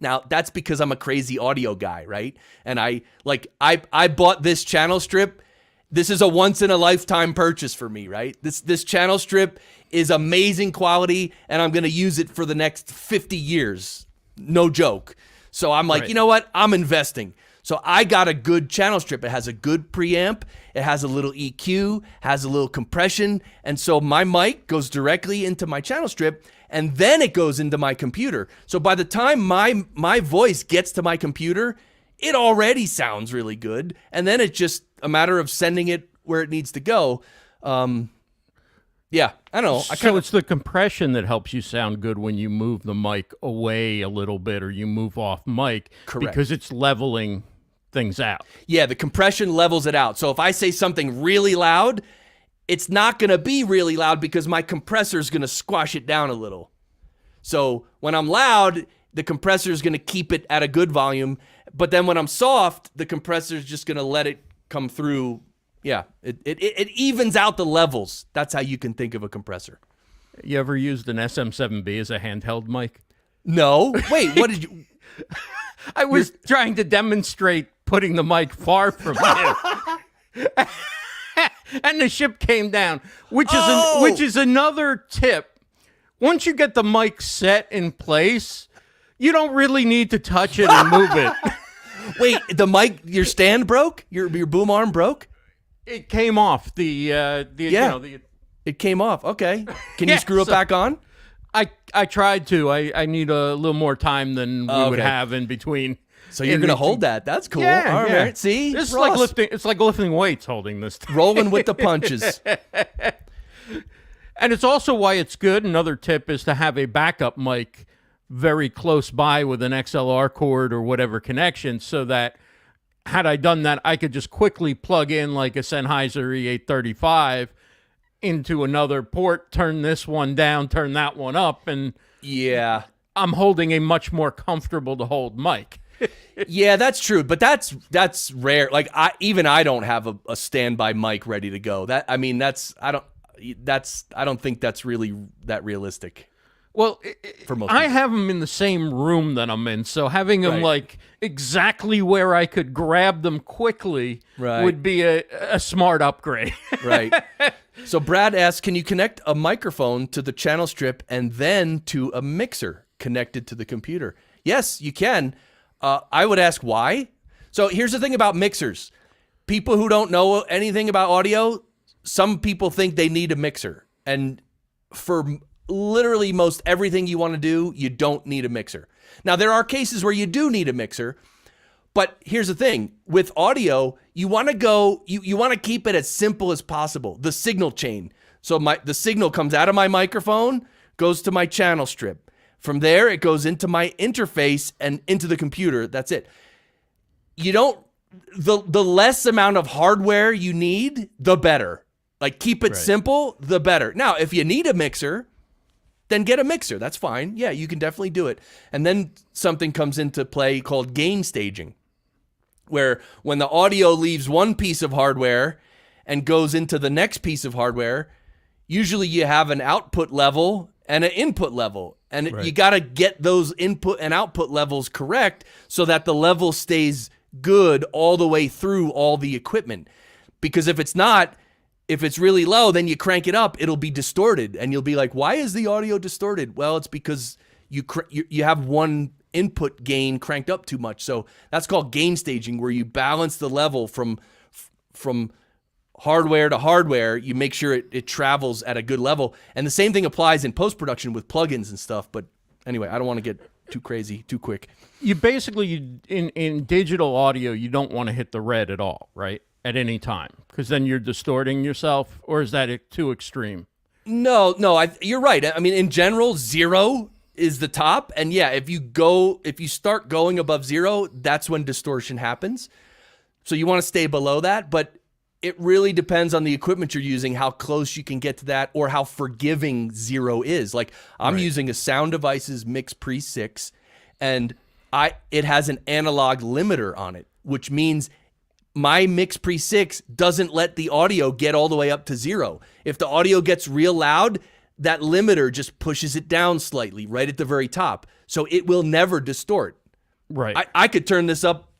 Now, that's because I'm a crazy audio guy, right? And I bought this channel strip, This is a once in a lifetime purchase for me, right? This channel strip is amazing quality, and I'm going to use it for the next 50 years. No joke. So I'm like, you know what? I'm investing. So I got a good channel strip. It has a good preamp. It has a little EQ, has a little compression. And so my mic goes directly into my channel strip, and then it goes into my computer. So by the time my voice gets to my computer, it already sounds really good. And then it's just a matter of sending it where it needs to go. Yeah, I don't know. So it's the compression that helps you sound good when you move the mic away a little bit or you move off mic. Correct. Because it's leveling things out. Yeah, the compression levels it out. So if I say something really loud, it's not going to be really loud because my compressor is going to squash it down a little. So when I'm loud, the compressor is going to keep it at a good volume. But then when I'm soft, the compressor is just going to let it come through. Yeah, it evens out the levels. That's how you can think of a compressor. You ever used an SM7B as a handheld mic? No. Wait, what did you... I was trying to demonstrate putting the mic far from you. And the ship came down, which is another tip. Once you get the mic set in place, you don't really need to touch it and move it. Wait, the mic, your stand broke? Your boom arm broke? It came off. It came off. Okay. Can you screw it back on? I tried to. I need a little more time than we would have in between. So you're gonna hold that? That's cool. Yeah, all right. See, it's like lifting. It's like lifting weights, holding this thing. Rolling with the punches. And it's also why it's good. Another tip is to have a backup mic very close by with an XLR cord or whatever connection, so that had I done that, I could just quickly plug in like a Sennheiser E835 into another port, turn this one down, turn that one up, and yeah, I'm holding a much more comfortable to hold mic. Yeah, that's true, but that's rare. Like I don't have a standby mic ready to go. I don't think that's really that realistic. Well, for most I people. have them in the same room that I'm in, so having them like exactly where I could grab them quickly would be a smart upgrade. Right. So Brad asks, can you connect a microphone to the channel strip and then to a mixer connected to the computer? Yes, you can. I would ask why. So here's the thing about mixers. People who don't know anything about audio, some people think they need a mixer. And for literally most everything you want to do, you don't need a mixer. Now, there are cases where you do need a mixer, but here's the thing. With audio, you want to keep it as simple as possible. The signal chain. So the signal comes out of my microphone, goes to my channel strip. From there, it goes into my interface and into the computer. That's it. The less amount of hardware you need, the better. Like, keep it simple, the better. Now, if you need a mixer, then get a mixer. That's fine. Yeah, you can definitely do it. And then something comes into play called gain staging, where when the audio leaves one piece of hardware and goes into the next piece of hardware, usually you have an output level and an input level. And you got to get those input and output levels correct so that the level stays good all the way through all the equipment. Because if it's not, if it's really low, then you crank it up, it'll be distorted. And you'll be like, why is the audio distorted? Well, it's because you have one input gain cranked up too much. So that's called gain staging, where you balance the level from hardware to hardware. You make sure it travels at a good level. And the same thing applies in post-production with plugins and stuff. But anyway, I don't want to get too crazy too quick. You basically, in digital audio, you don't want to hit the red at all, right? At any time, because then you're distorting yourself, or is that too extreme? No, you're right. I mean, in general, 0 is the top. And yeah, if you start going above 0, that's when distortion happens. So you want to stay below that, but it really depends on the equipment you're using, how close you can get to that, or how forgiving 0 is. Like, I'm using a Sound Devices Mix Pre 6, and it has an analog limiter on it, which means my Mix Pre 6 doesn't let the audio get all the way up to 0. If the audio gets real loud, that limiter just pushes it down slightly right at the very top. So it will never distort. Right. I could turn this up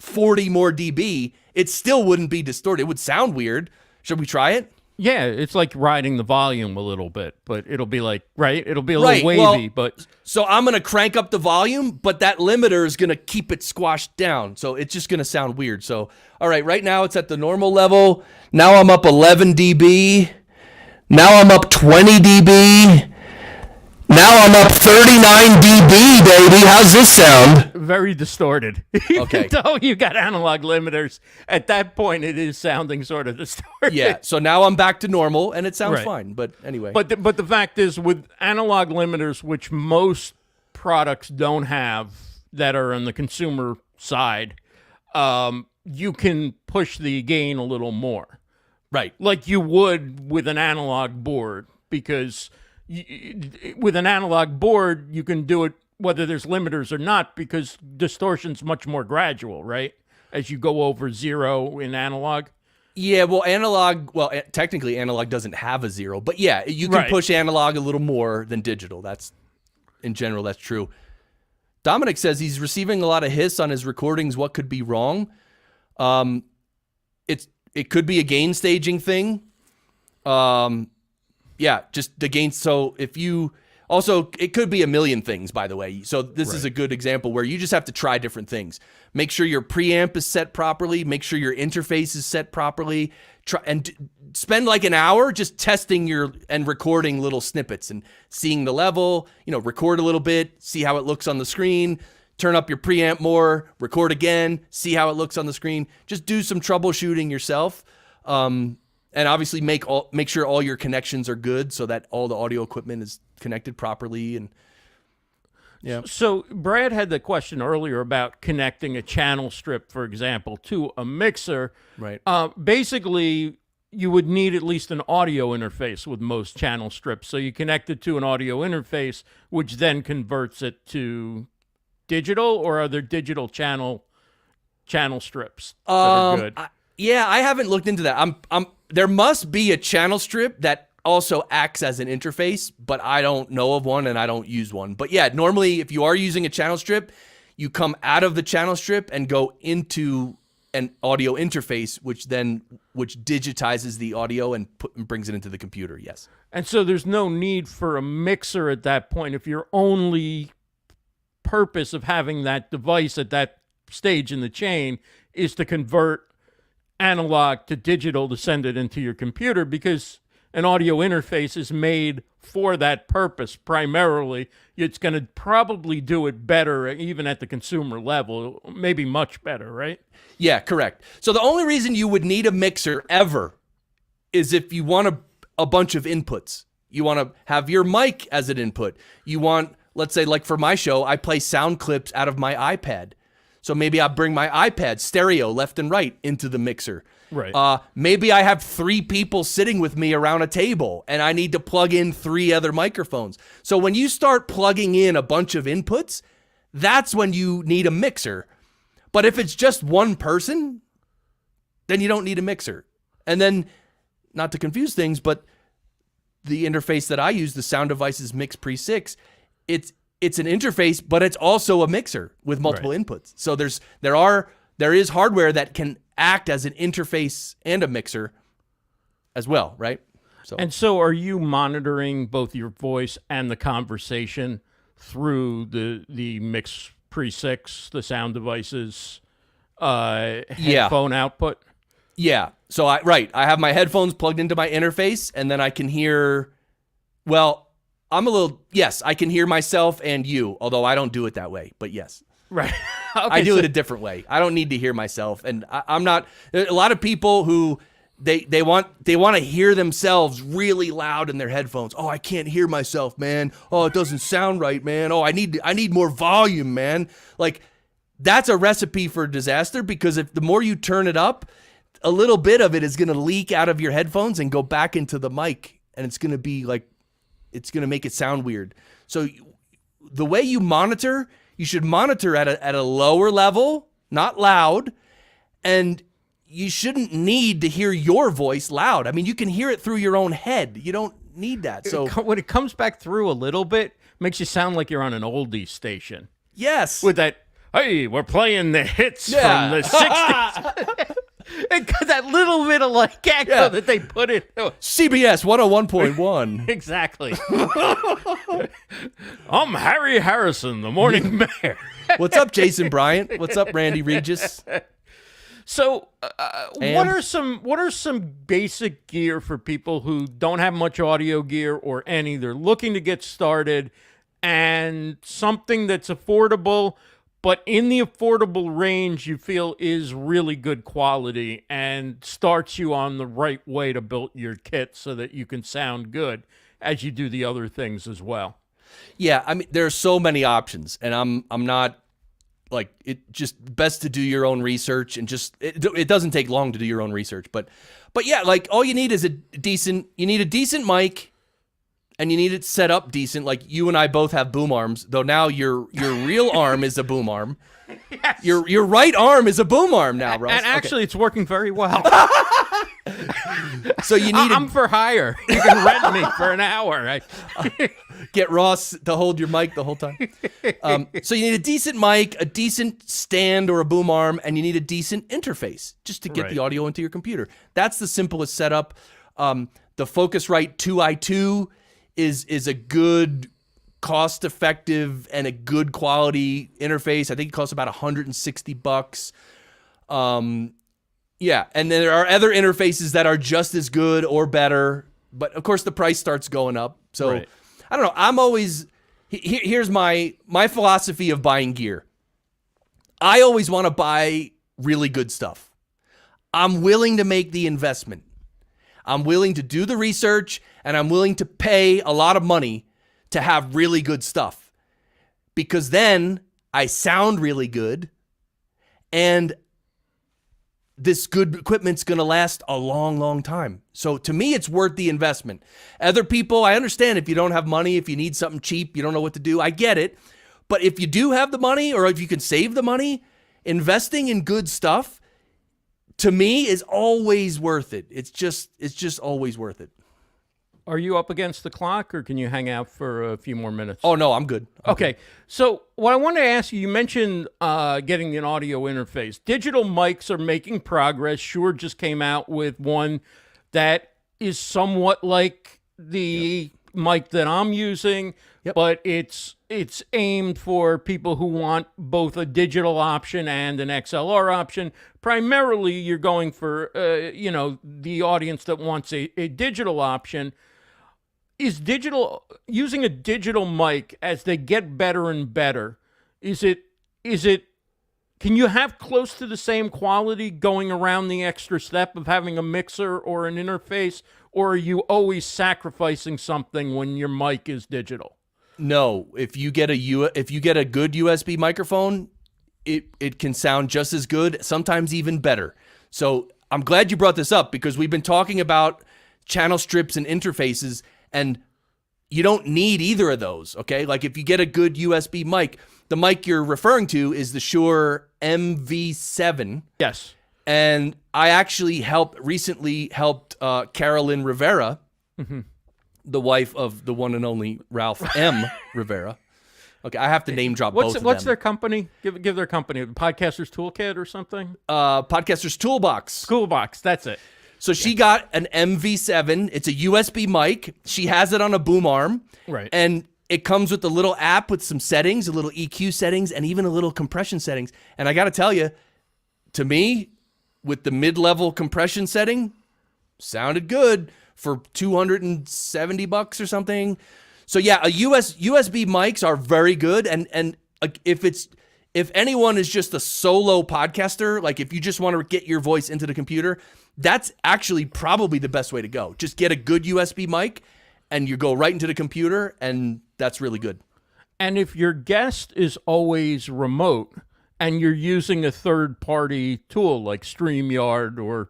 40 more dB, it still wouldn't be distorted. It would sound weird. Should we try it? Yeah, it's like riding the volume a little bit, but it'll be like, right? It'll be a little wavy, well, but... So I'm going to crank up the volume, but that limiter is going to keep it squashed down. So it's just going to sound weird. So, all right now it's at the normal level. Now I'm up 11 dB. Now I'm up 20 dB. Now I'm up 39 dB, baby. How's this sound? Very distorted. Even Okay. though you got analog limiters, at that point it is sounding sort of distorted. Yeah, so now I'm back to normal, and it sounds Right. fine. But anyway. But the fact is, with analog limiters, which most products don't have that are on the consumer side, you can push the gain a little more. Right. Like you would with an analog board, because with an analog board, you can do it whether there's limiters or not, because distortion's much more gradual, right? As you go over zero in analog. Yeah, well, technically analog doesn't have a zero, but yeah, you can Right. push analog a little more than digital. In general, that's true. Dominic says he's receiving a lot of hiss on his recordings. What could be wrong? It could be a gain staging thing. Yeah, just the gain. So if you also, it could be a million things, by the way. So this is a good example where you just have to try different things. Make sure your preamp is set properly. Make sure your interface is set properly. Spend like an hour just testing and recording little snippets and seeing the level. Record a little bit, see how it looks on the screen. Turn up your preamp more. Record again, see how it looks on the screen. Just do some troubleshooting yourself. And obviously make sure all your connections are good so that all the audio equipment is connected properly. And yeah. So Brad had the question earlier about connecting a channel strip, for example, to a mixer. Right. Basically, you would need at least an audio interface with most channel strips. So you connect it to an audio interface, which then converts it to digital, or are there digital channel strips that are good? I haven't looked into that. There must be a channel strip that also acts as an interface, but I don't know of one and I don't use one. But yeah, normally if you are using a channel strip, you come out of the channel strip and go into an audio interface, which digitizes the audio and brings it into the computer. Yes. And so there's no need for a mixer at that point if your only purpose of having that device at that stage in the chain is to convert analog to digital to send it into your computer, because an audio interface is made for that purpose primarily. It's going to probably do it better even at the consumer level, maybe much better, right? Yeah, correct. So the only reason you would need a mixer ever is if you want a bunch of inputs. You want to have your mic as an input. You want, let's say, like for my show, I play sound clips out of my iPad. So maybe I'll bring my iPad stereo left and right into the mixer. Right. Maybe I have 3 people sitting with me around a table and I need to plug in 3 other microphones. So when you start plugging in a bunch of inputs, that's when you need a mixer. But if it's just one person, then you don't need a mixer. And then, not to confuse things, but the interface that I use, the Sound Devices Mix Pre 6, it's an interface, but it's also a mixer with multiple inputs. So there is hardware that can act as an interface and a mixer as well, right? So are you monitoring both your voice and the conversation through the Mix Pre 6, the Sound Devices headphone output? Yeah. So I have my headphones plugged into my interface, and then I can hear, I can hear myself and you, although I don't do it that way, but yes. Right. I do it a different way. I don't need to hear myself. And I'm not, a lot of people who they want to hear themselves really loud in their headphones. Oh, I can't hear myself, man. Oh, it doesn't sound right, man. Oh, I need more volume, man. Like, that's a recipe for disaster, because if the more you turn it up, a little bit of it is going to leak out of your headphones and go back into the mic, and it's going to be like, it's going to make it sound weird. So the way you monitor, you should monitor at a lower level, not loud, and you shouldn't need to hear your voice loud. I mean, you can hear it through your own head. You don't need that. So when it comes back through a little bit, makes you sound like you're on an oldie station. Yes. With that Hey, we're playing the hits Yeah. from the 60s. And that little bit of like echo that they put in. CBS 101.1. Exactly. I'm Harry Harrison, the morning mayor. What's up, Jason Bryant? What's up, Randy Regis? So, what are some basic gear for people who don't have much audio gear or any? They're looking to get started, and something that's affordable, but in the affordable range you feel is really good quality and starts you on the right way to build your kit so that you can sound good as you do the other things as well. Yeah, I mean, there are so many options, and I'm not like it. Just best to do your own research, and just it doesn't take long to do your own research. But yeah, like all you need is a decent mic, and you need it set up decent. Like you and I both have boom arms, though now your real arm is a boom arm. Yes. Your right arm is a boom arm now, Ross. And actually, It's working very well. So you need I'm for hire. You can rent me for an hour. Get Ross to hold your mic the whole time. So you need a decent mic, a decent stand or a boom arm, and you need a decent interface just to get the audio into your computer. That's the simplest setup. The Focusrite 2i2 is a good, cost-effective, and a good quality interface. I think it costs about $160. Yeah, and then there are other interfaces that are just as good or better, but of course the price starts going up. So I don't know. I'm always here's my philosophy of buying gear. I always want to buy really good stuff. I'm willing to make the investment. I'm willing to do the research, and I'm willing to pay a lot of money to have really good stuff, because then I sound really good, and this good equipment's going to last a long, long time. So to me, it's worth the investment. Other people, I understand if you don't have money, if you need something cheap, you don't know what to do. I get it. But if you do have the money, or if you can save the money, investing in good stuff, to me, is always worth it. It's just always worth it. Are you up against the clock, or can you hang out for a few more minutes? Oh, no, I'm good. Okay. So what I want to ask you mentioned getting an audio interface. Digital mics are making progress. Shure just came out with one that is somewhat like the mic that I'm using, but it's aimed for people who want both a digital option and an XLR option. Primarily, you're going for the audience that wants a digital option. Is using a digital mic, as they get better and better, can you have close to the same quality going around the extra step of having a mixer or an interface, or are you always sacrificing something when your mic is digital? No, if you get a good USB microphone, it can sound just as good, sometimes even better. So I'm glad you brought this up, because we've been talking about channel strips and interfaces, and you don't need either of those, okay? Like if you get a good USB mic, the mic you're referring to is the Shure MV7. Yes. And I actually recently helped Carolyn Rivera, the wife of the one and only Ralph M. Rivera. Okay, I have to name drop both of them. What's their company? Give their company, Podcaster's Toolkit or something? Podcaster's Toolbox. Toolbox, that's it. So she got an MV7. It's a USB mic. She has it on a boom arm. Right. And it comes with a little app with some settings, a little EQ settings, and even a little compression settings. And I got to tell you, to me, with the mid-level compression setting, sounded good for $270 or something. So yeah, USB mics are very good. And if anyone is just a solo podcaster, like if you just want to get your voice into the computer, that's actually probably the best way to go. Just get a good USB mic and you go right into the computer, and that's really good. And if your guest is always remote and you're using a third-party tool like StreamYard or,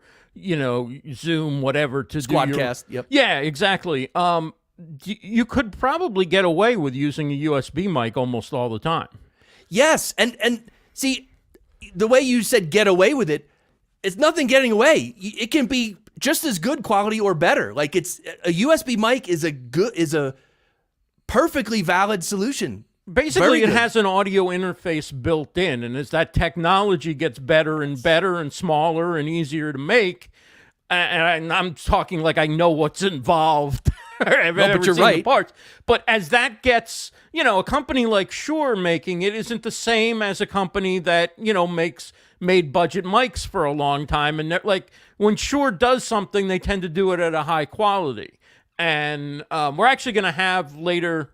Zoom, whatever, to Squadcast, yep. Yeah, exactly. You could probably get away with using a USB mic almost all the time. Yes, and see, the way you said get away with it, it's nothing getting away. It can be just as good quality or better. Like it's a USB mic is a perfectly valid solution. Basically, Very it good. has an audio interface built in, and as that technology gets better and better and smaller and easier to make, and I'm talking like I know what's involved. I've No, but ever you're seen the right. parts. But as that gets, a company like Shure making it isn't the same as a company that made budget mics for a long time, and like when Shure does something, they tend to do it at a high quality. And we're actually going to have later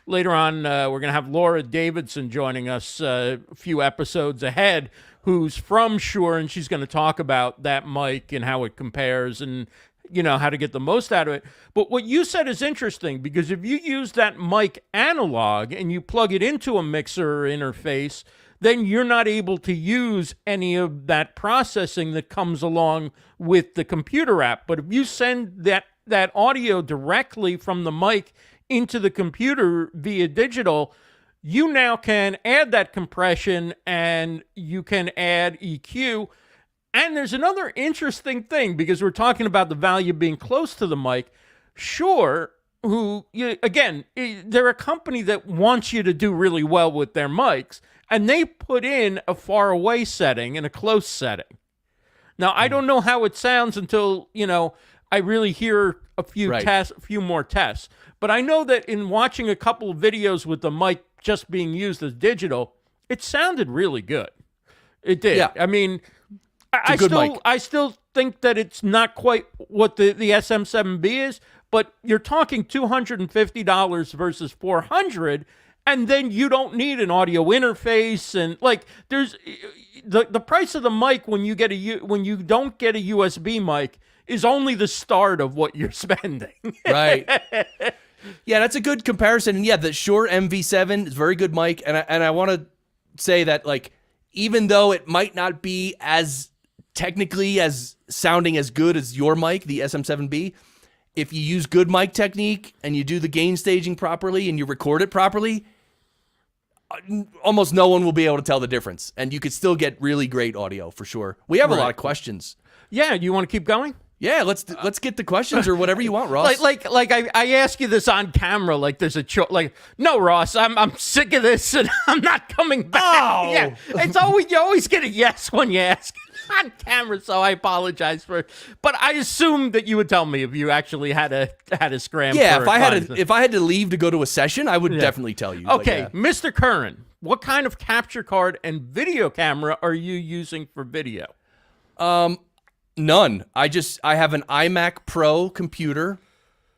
on, we're going to have Laura Davidson joining us a few episodes ahead, who's from Shure, and she's going to talk about that mic and how it compares and, how to get the most out of it. But what you said is interesting, because if you use that mic analog and you plug it into a mixer interface, then you're not able to use any of that processing that comes along with the computer app. But if you send that audio directly from the mic into the computer via digital, you now can add that compression and you can add EQ. And there's another interesting thing, because we're talking about the value being close to the mic. Shure, they're a company that wants you to do really well with their mics, and they put in a far away setting and a close setting. Now, I don't know how it sounds until, I really hear a few more tests. But I know that in watching a couple of videos with the mic just being used as digital, it sounded really good. It did. Yeah. I mean, mic. I still think that it's not quite what the SM7B is, but you're talking $250 versus $400, and then you don't need an audio interface, and like there's the price of the mic when you don't get a USB mic is only the start of what you're spending. Right. Yeah, that's a good comparison. And yeah, the Shure MV7 is a very good mic. And I want to say that, like, even though it might not be as technically as sounding as good as your mic, the SM7B, if you use good mic technique and you do the gain staging properly and you record it properly, almost no one will be able to tell the difference. And you could still get really great audio for sure. We have a lot of questions. Yeah, you want to keep going? Yeah, let's get the questions or whatever you want, Ross. Like I ask you this on camera, like there's a no, Ross, I'm sick of this and I'm not coming back. Oh. Yeah, you always get a yes when you ask on camera, so I apologize but I assumed that you would tell me if you actually had a scram. Yeah, if I had to leave to go to a session, I would definitely tell you. Okay, yeah. Mr. Curran, what kind of capture card and video camera are you using for video? None. I have an iMac Pro computer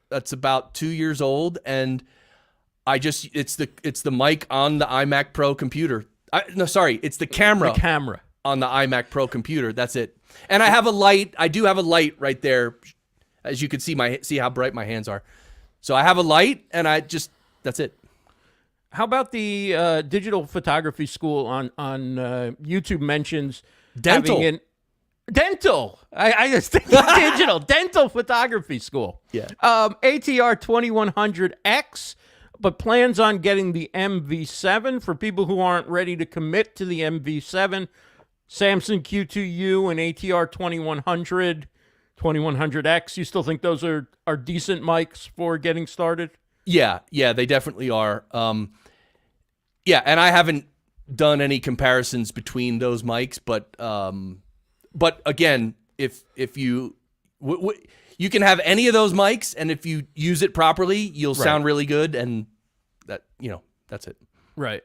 that's about 2 years old, and it's the mic on the iMac Pro computer. It's the camera. The camera on the iMac Pro computer. That's it. And I have a light. I do have a light right there, as you can see how bright my hands are. So I have a light, and that's it. How about the digital photography school on YouTube mentions dental? Dental. I just think digital dental photography school. Yeah. ATR 2100X, but plans on getting the MV7 for people who aren't ready to commit to the MV7. Samson Q2U and ATR 2100, 2100X. You still think those are decent mics for getting started? Yeah, they definitely are. Yeah, and I haven't done any comparisons between those mics, but again, if you you can have any of those mics, and if you use it properly, you'll sound really good, and that's it. Right.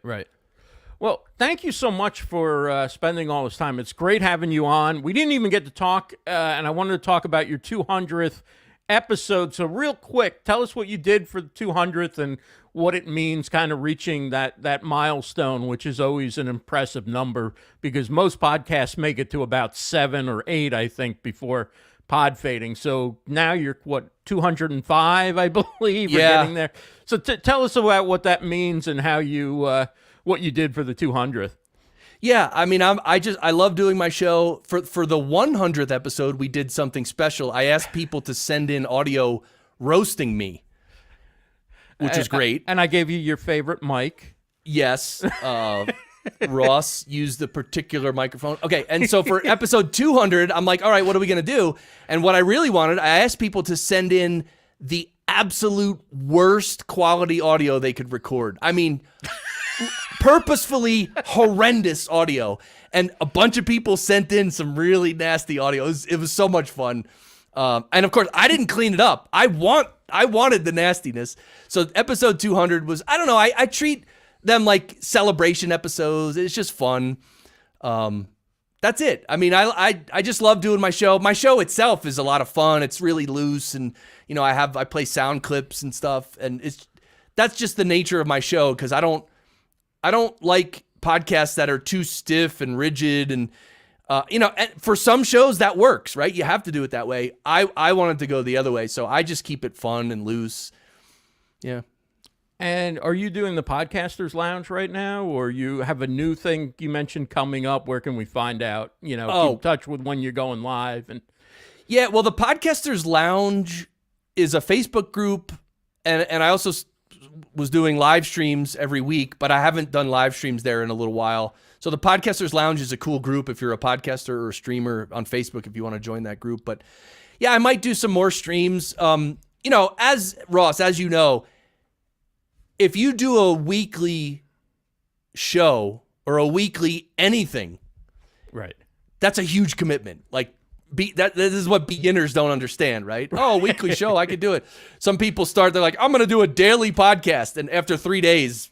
Well, thank you so much for spending all this time. It's great having you on. We didn't even get to talk, and I wanted to talk about your 200th episode. So real quick, tell us what you did for the 200th and what it means kind of reaching that milestone, which is always an impressive number, because most podcasts make it to about 7 or 8, I think, before pod fading. So now you're, 205, I believe, yeah. You're getting there. So tell us about what that means and how you, what you did for the 200th. Yeah, I mean, I love doing my show. For the 100th episode, we did something special. I asked people to send in audio roasting me, which is great. And I gave you your favorite mic. Yes. Ross used the particular microphone. Okay, and so for episode 200, I'm like, all right, what are we going to do? And what I really wanted, I asked people to send in the absolute worst quality audio they could record. I mean, purposefully horrendous audio. And a bunch of people sent in some really nasty audio. It was so much fun. And of course, I didn't clean it up. I wanted the nastiness. So episode 200 was, I don't know, I treat them like celebration episodes. It's just fun. That's it. I mean, I just love doing my show. My show itself is a lot of fun. It's really loose, and you know, I play sound clips and stuff, and that's just the nature of my show, because I don't like podcasts that are too stiff and rigid, and you know, and for some shows that works, right? You have to do it that way. I wanted to go the other way, so I just keep it fun and loose. Yeah. And are you doing the Podcasters Lounge right now, or you have a new thing you mentioned coming up? Where can we find out? You know, keep in touch with when you're going live. And yeah, well, the Podcasters Lounge is a Facebook group, and I also was doing live streams every week, but I haven't done live streams there in a little while. So the Podcasters Lounge is a cool group if you're a podcaster or a streamer on Facebook, if you want to join that group. But yeah, I might do some more streams. You know, as Ross, as you know, if you do a weekly show or a weekly anything, right, that's a huge commitment. Like, this is what beginners don't understand, right? Oh, a weekly show, I could do it. Some people start, they're like, I'm going to do a daily podcast. And after 3 days,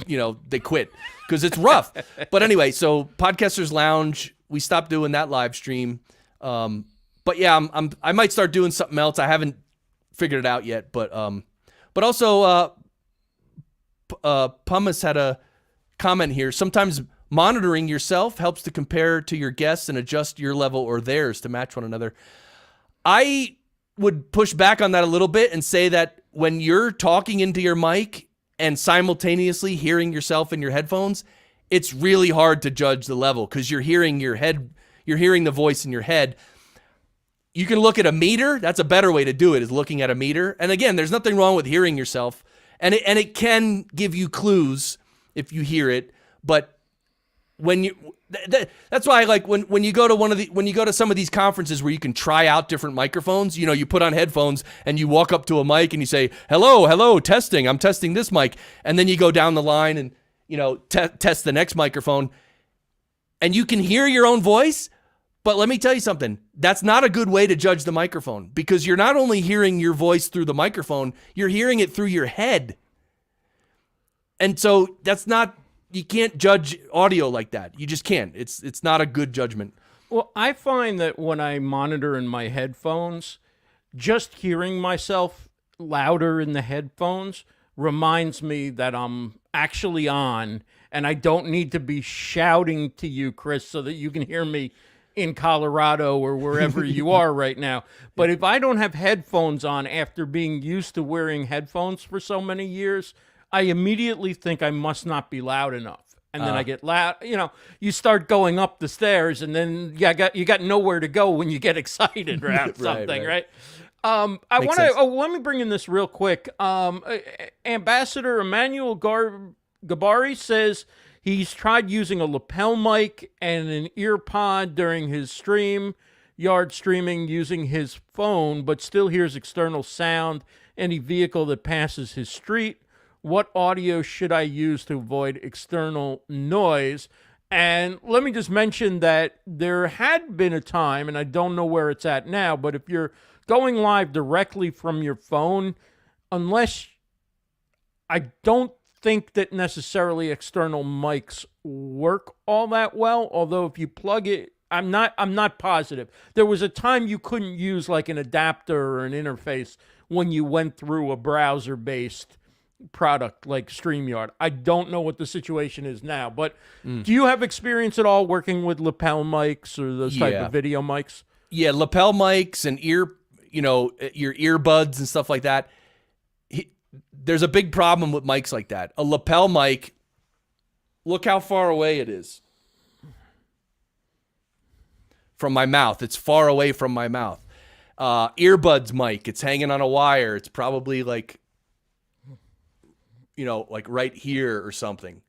you know, they quit because it's rough. But anyway, so Podcasters Lounge, we stopped doing that live stream. But yeah, I might start doing something else. I haven't figured it out yet. But also, Pumice had a comment here. Sometimes monitoring yourself helps to compare to your guests and adjust your level or theirs to match one another. I would push back on that a little bit and say that when you're talking into your mic and simultaneously hearing yourself in your headphones, it's really hard to judge the level because you're hearing the voice in your head. You can look at a meter. That's a better way to do it, is looking at a meter. And again, there's nothing wrong with hearing yourself. And it can give you clues if you hear it, but when that's why I like when you go to some of these conferences where you can try out different microphones. You know, you put on headphones and you walk up to a mic and you say, "Hello, testing. I'm testing this mic," and then you go down the line and you know test the next microphone, and you can hear your own voice. But let me tell you something. That's not a good way to judge the microphone, because you're not only hearing your voice through the microphone, you're hearing it through your head. And so you can't judge audio like that. You just can't. It's not a good judgment. Well, I find that when I monitor in my headphones, just hearing myself louder in the headphones reminds me that I'm actually on, and I don't need to be shouting to you, Chris, so that you can hear me in Colorado or wherever you are right now. But if I don't have headphones on after being used to wearing headphones for so many years, I immediately think I must not be loud enough. And then I get loud. You know, you start going up the stairs, and then you got nowhere to go when you get excited around something, right? I want to. Let me bring in this real quick. Ambassador Emmanuel Gabari says he's tried using a lapel mic and an ear pod during his StreamYard streaming using his phone, but still hears external sound any vehicle that passes his street. What audio should I use to avoid external noise? And let me just mention that there had been a time, and I don't know where it's at now, but if you're going live directly from your phone, I don't think that necessarily external mics work all that well, although if you plug it, I'm not positive. There was a time you couldn't use like an adapter or an interface when you went through a browser-based product like StreamYard. I don't know what the situation is now, but do you have experience at all working with lapel mics or those type of video mics? Yeah, lapel mics and your earbuds and stuff like that. There's a big problem with mics like that. A lapel mic, look how far away it is from my mouth. It's far away from my mouth. Earbuds mic, it's hanging on a wire. It's probably like right here or something.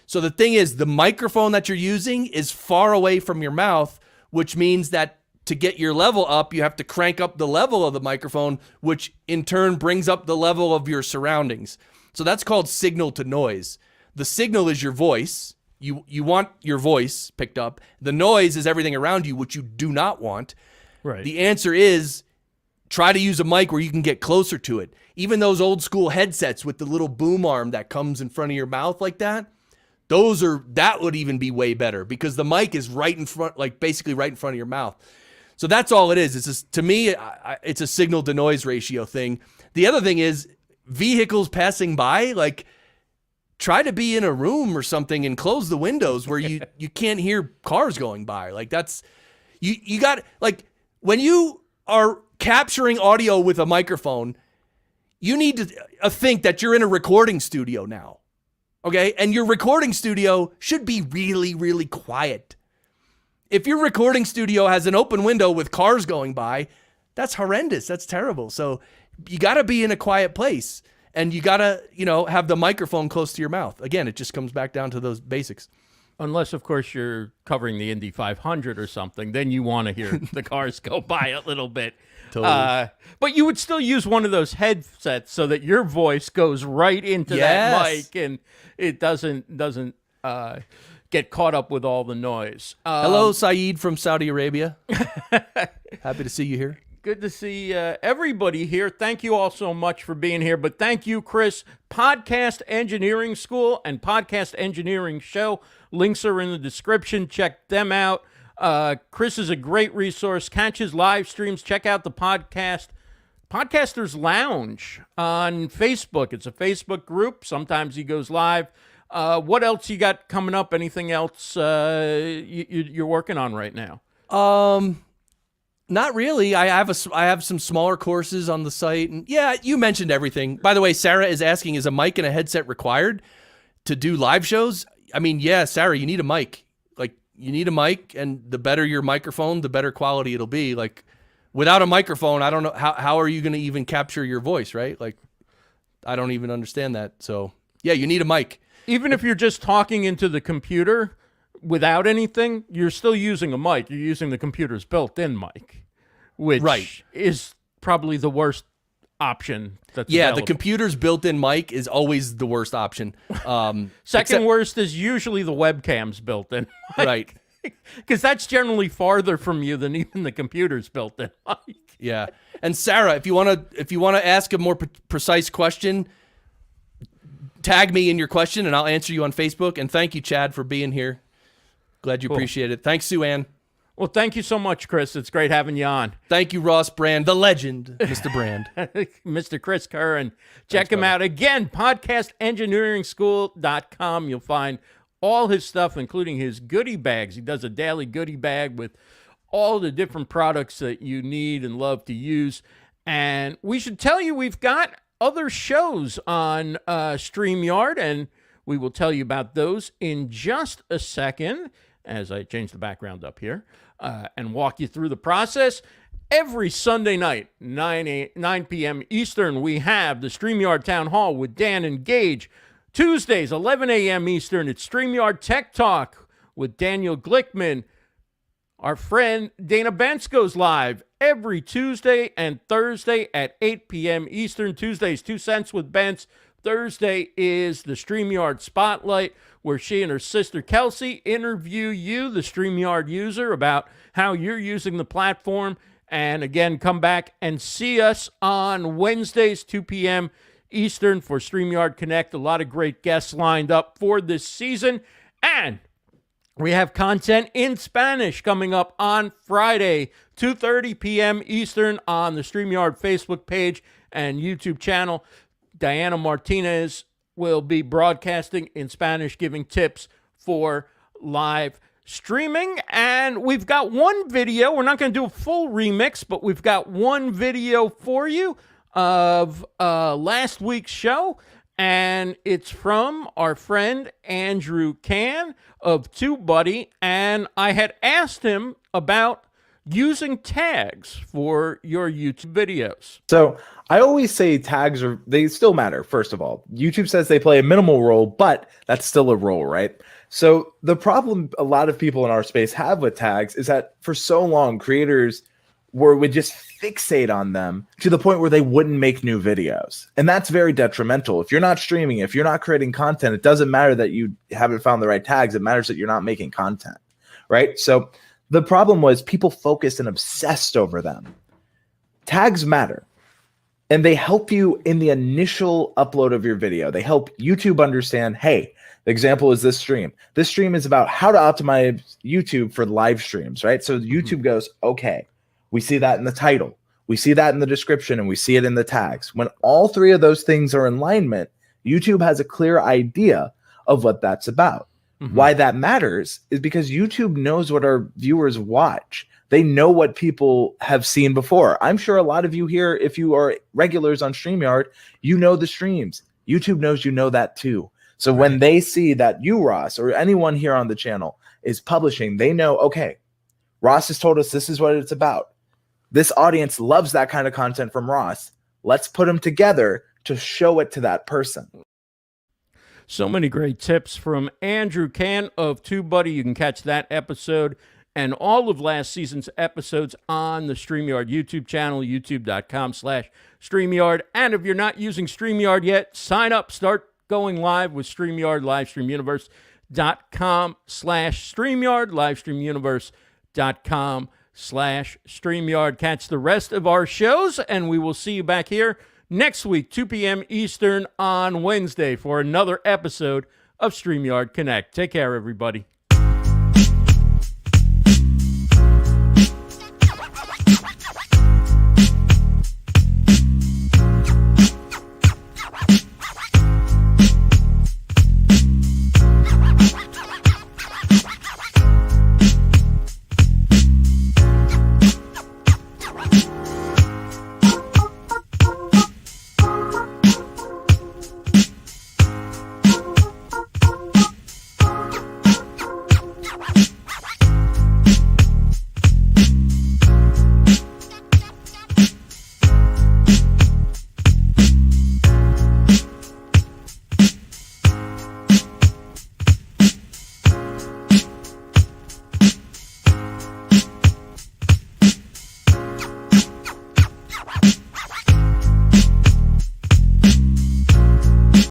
So the thing is, the microphone that you're using is far away from your mouth, which means that to get your level up, you have to crank up the level of the microphone, which in turn brings up the level of your surroundings. So that's called signal to noise. The signal is your voice. You want your voice picked up. The noise is everything around you, which you do not want. Right. The answer is try to use a mic where you can get closer to it. Even those old school headsets with the little boom arm that comes in front of your mouth like that, that would even be way better because the mic is right in front, like basically right in front of your mouth. So that's all it is. It's just, to me, it's a signal to noise ratio thing. The other thing is vehicles passing by, like try to be in a room or something and close the windows where you can't hear cars going by. Like that's, you got, like when you are capturing audio with a microphone, you need to think that you're in a recording studio now. Okay. And your recording studio should be really, really quiet. If your recording studio has an open window with cars going by, that's horrendous. That's terrible. So you got to be in a quiet place and you got to, have the microphone close to your mouth. Again, it just comes back down to those basics. Unless, of course, you're covering the Indy 500 or something, then you want to hear the cars go by a little bit. Totally. But you would still use one of those headsets so that your voice goes right into that mic and it doesn't get caught up with all the noise. Hello, Saeed from Saudi Arabia. Happy to see you here. Good to see everybody here. Thank you all so much for being here. But thank you, Chris. Podcast Engineering School and Podcast Engineering Show. Links are in the description. Check them out. Chris is a great resource. Catch his live streams. Check out the Podcasters Lounge on Facebook. It's a Facebook group. Sometimes he goes live. What else you got coming up? Anything else you're working on right now? Not really. I have some smaller courses on the site. And yeah, you mentioned everything. By the way, Sarah is asking, is a mic and a headset required to do live shows? I mean, yeah, Sarah, you need a mic. Like, you need a mic, and the better your microphone, the better quality it'll be. Like, without a microphone, I don't know, how are you going to even capture your voice, right? Like, I don't even understand that. So, yeah, you need a mic. Even if you're just talking into the computer without anything, you're still using a mic. You're using the computer's built-in mic, which is probably the worst option that's available. The computer's built-in mic is always the worst option. Second worst is usually the webcam's built-in mic. Right. Because that's generally farther from you than even the computer's built-in mic. Yeah. And Sarah, if you want to ask a more precise question, tag me in your question and I'll answer you on Facebook. And thank you, Chad, for being here. Glad you appreciate it. Thanks, Sue Ann. Well, thank you so much, Chris. It's great having you on. Thank you, Ross Brand, the legend, Mr. Brand. Mr. Chris Curran. Check him out. Again, podcastengineeringschool.com. You'll find all his stuff, including his goodie bags. He does a daily goodie bag with all the different products that you need and love to use. And we should tell you we've got other shows on StreamYard, and we will tell you about those in just a second as I change the background up here and walk you through the process. Every Sunday night, 9 p.m. Eastern, we have the StreamYard Town Hall with Dan and Gage. Tuesdays, 11 a.m. Eastern, it's StreamYard Tech Talk with Daniel Glickman. Our friend Dana Bentz goes live every Tuesday and Thursday at 8 p.m. Eastern. Tuesday's 2 Cents with Bentz. Thursday is the StreamYard Spotlight, where she and her sister Kelsey interview you, the StreamYard user, about how you're using the platform. And again, come back and see us on Wednesdays, 2 p.m. Eastern for StreamYard Connect. A lot of great guests lined up for this season. And we have content in Spanish coming up on Friday, 2:30 p.m. Eastern on the StreamYard Facebook page and YouTube channel. Diana Martinez will be broadcasting in Spanish, giving tips for live streaming. And we've got one video. We're not going to do a full remix, but we've got one video for you of last week's show. And it's from our friend Andrew Can of TubeBuddy. And I had asked him about using tags for your YouTube videos. So I always say tags they still matter. First of all, YouTube says they play a minimal role, but that's still a role, right? So the problem a lot of people in our space have with tags is that for so long, creators would just fixate on them to the point where they wouldn't make new videos. And that's very detrimental. If you're not streaming, if you're not creating content, it doesn't matter that you haven't found the right tags. It matters that you're not making content, right? So the problem was people focused and obsessed over them. Tags matter. And they help you in the initial upload of your video. They help YouTube understand, hey, the example is this stream. This stream is about how to optimize YouTube for live streams, right? So YouTube goes, okay, we see that in the title, we see that in the description, and we see it in the tags. When all three of those things are in alignment, YouTube has a clear idea of what that's about. Why that matters is because YouTube knows what our viewers watch. They know what people have seen before. I'm sure a lot of you here, if you are regulars on StreamYard, you know the streams. YouTube knows you know that too. So when they see that you, Ross, or anyone here on the channel is publishing, they know, okay, Ross has told us this is what it's about. This audience loves that kind of content from Ross. Let's put them together to show it to that person. So many great tips from Andrew Can of TubeBuddy. You can catch that episode and all of last season's episodes on the StreamYard YouTube channel, youtube.com/StreamYard. And if you're not using StreamYard yet, sign up. Start going live with StreamYard, livestreamuniverse.com/StreamYard, livestreamuniverse.com/StreamYard. Catch the rest of our shows, and we will see you back here next week, 2 p.m. Eastern on Wednesday for another episode of StreamYard Connect. Take care, everybody.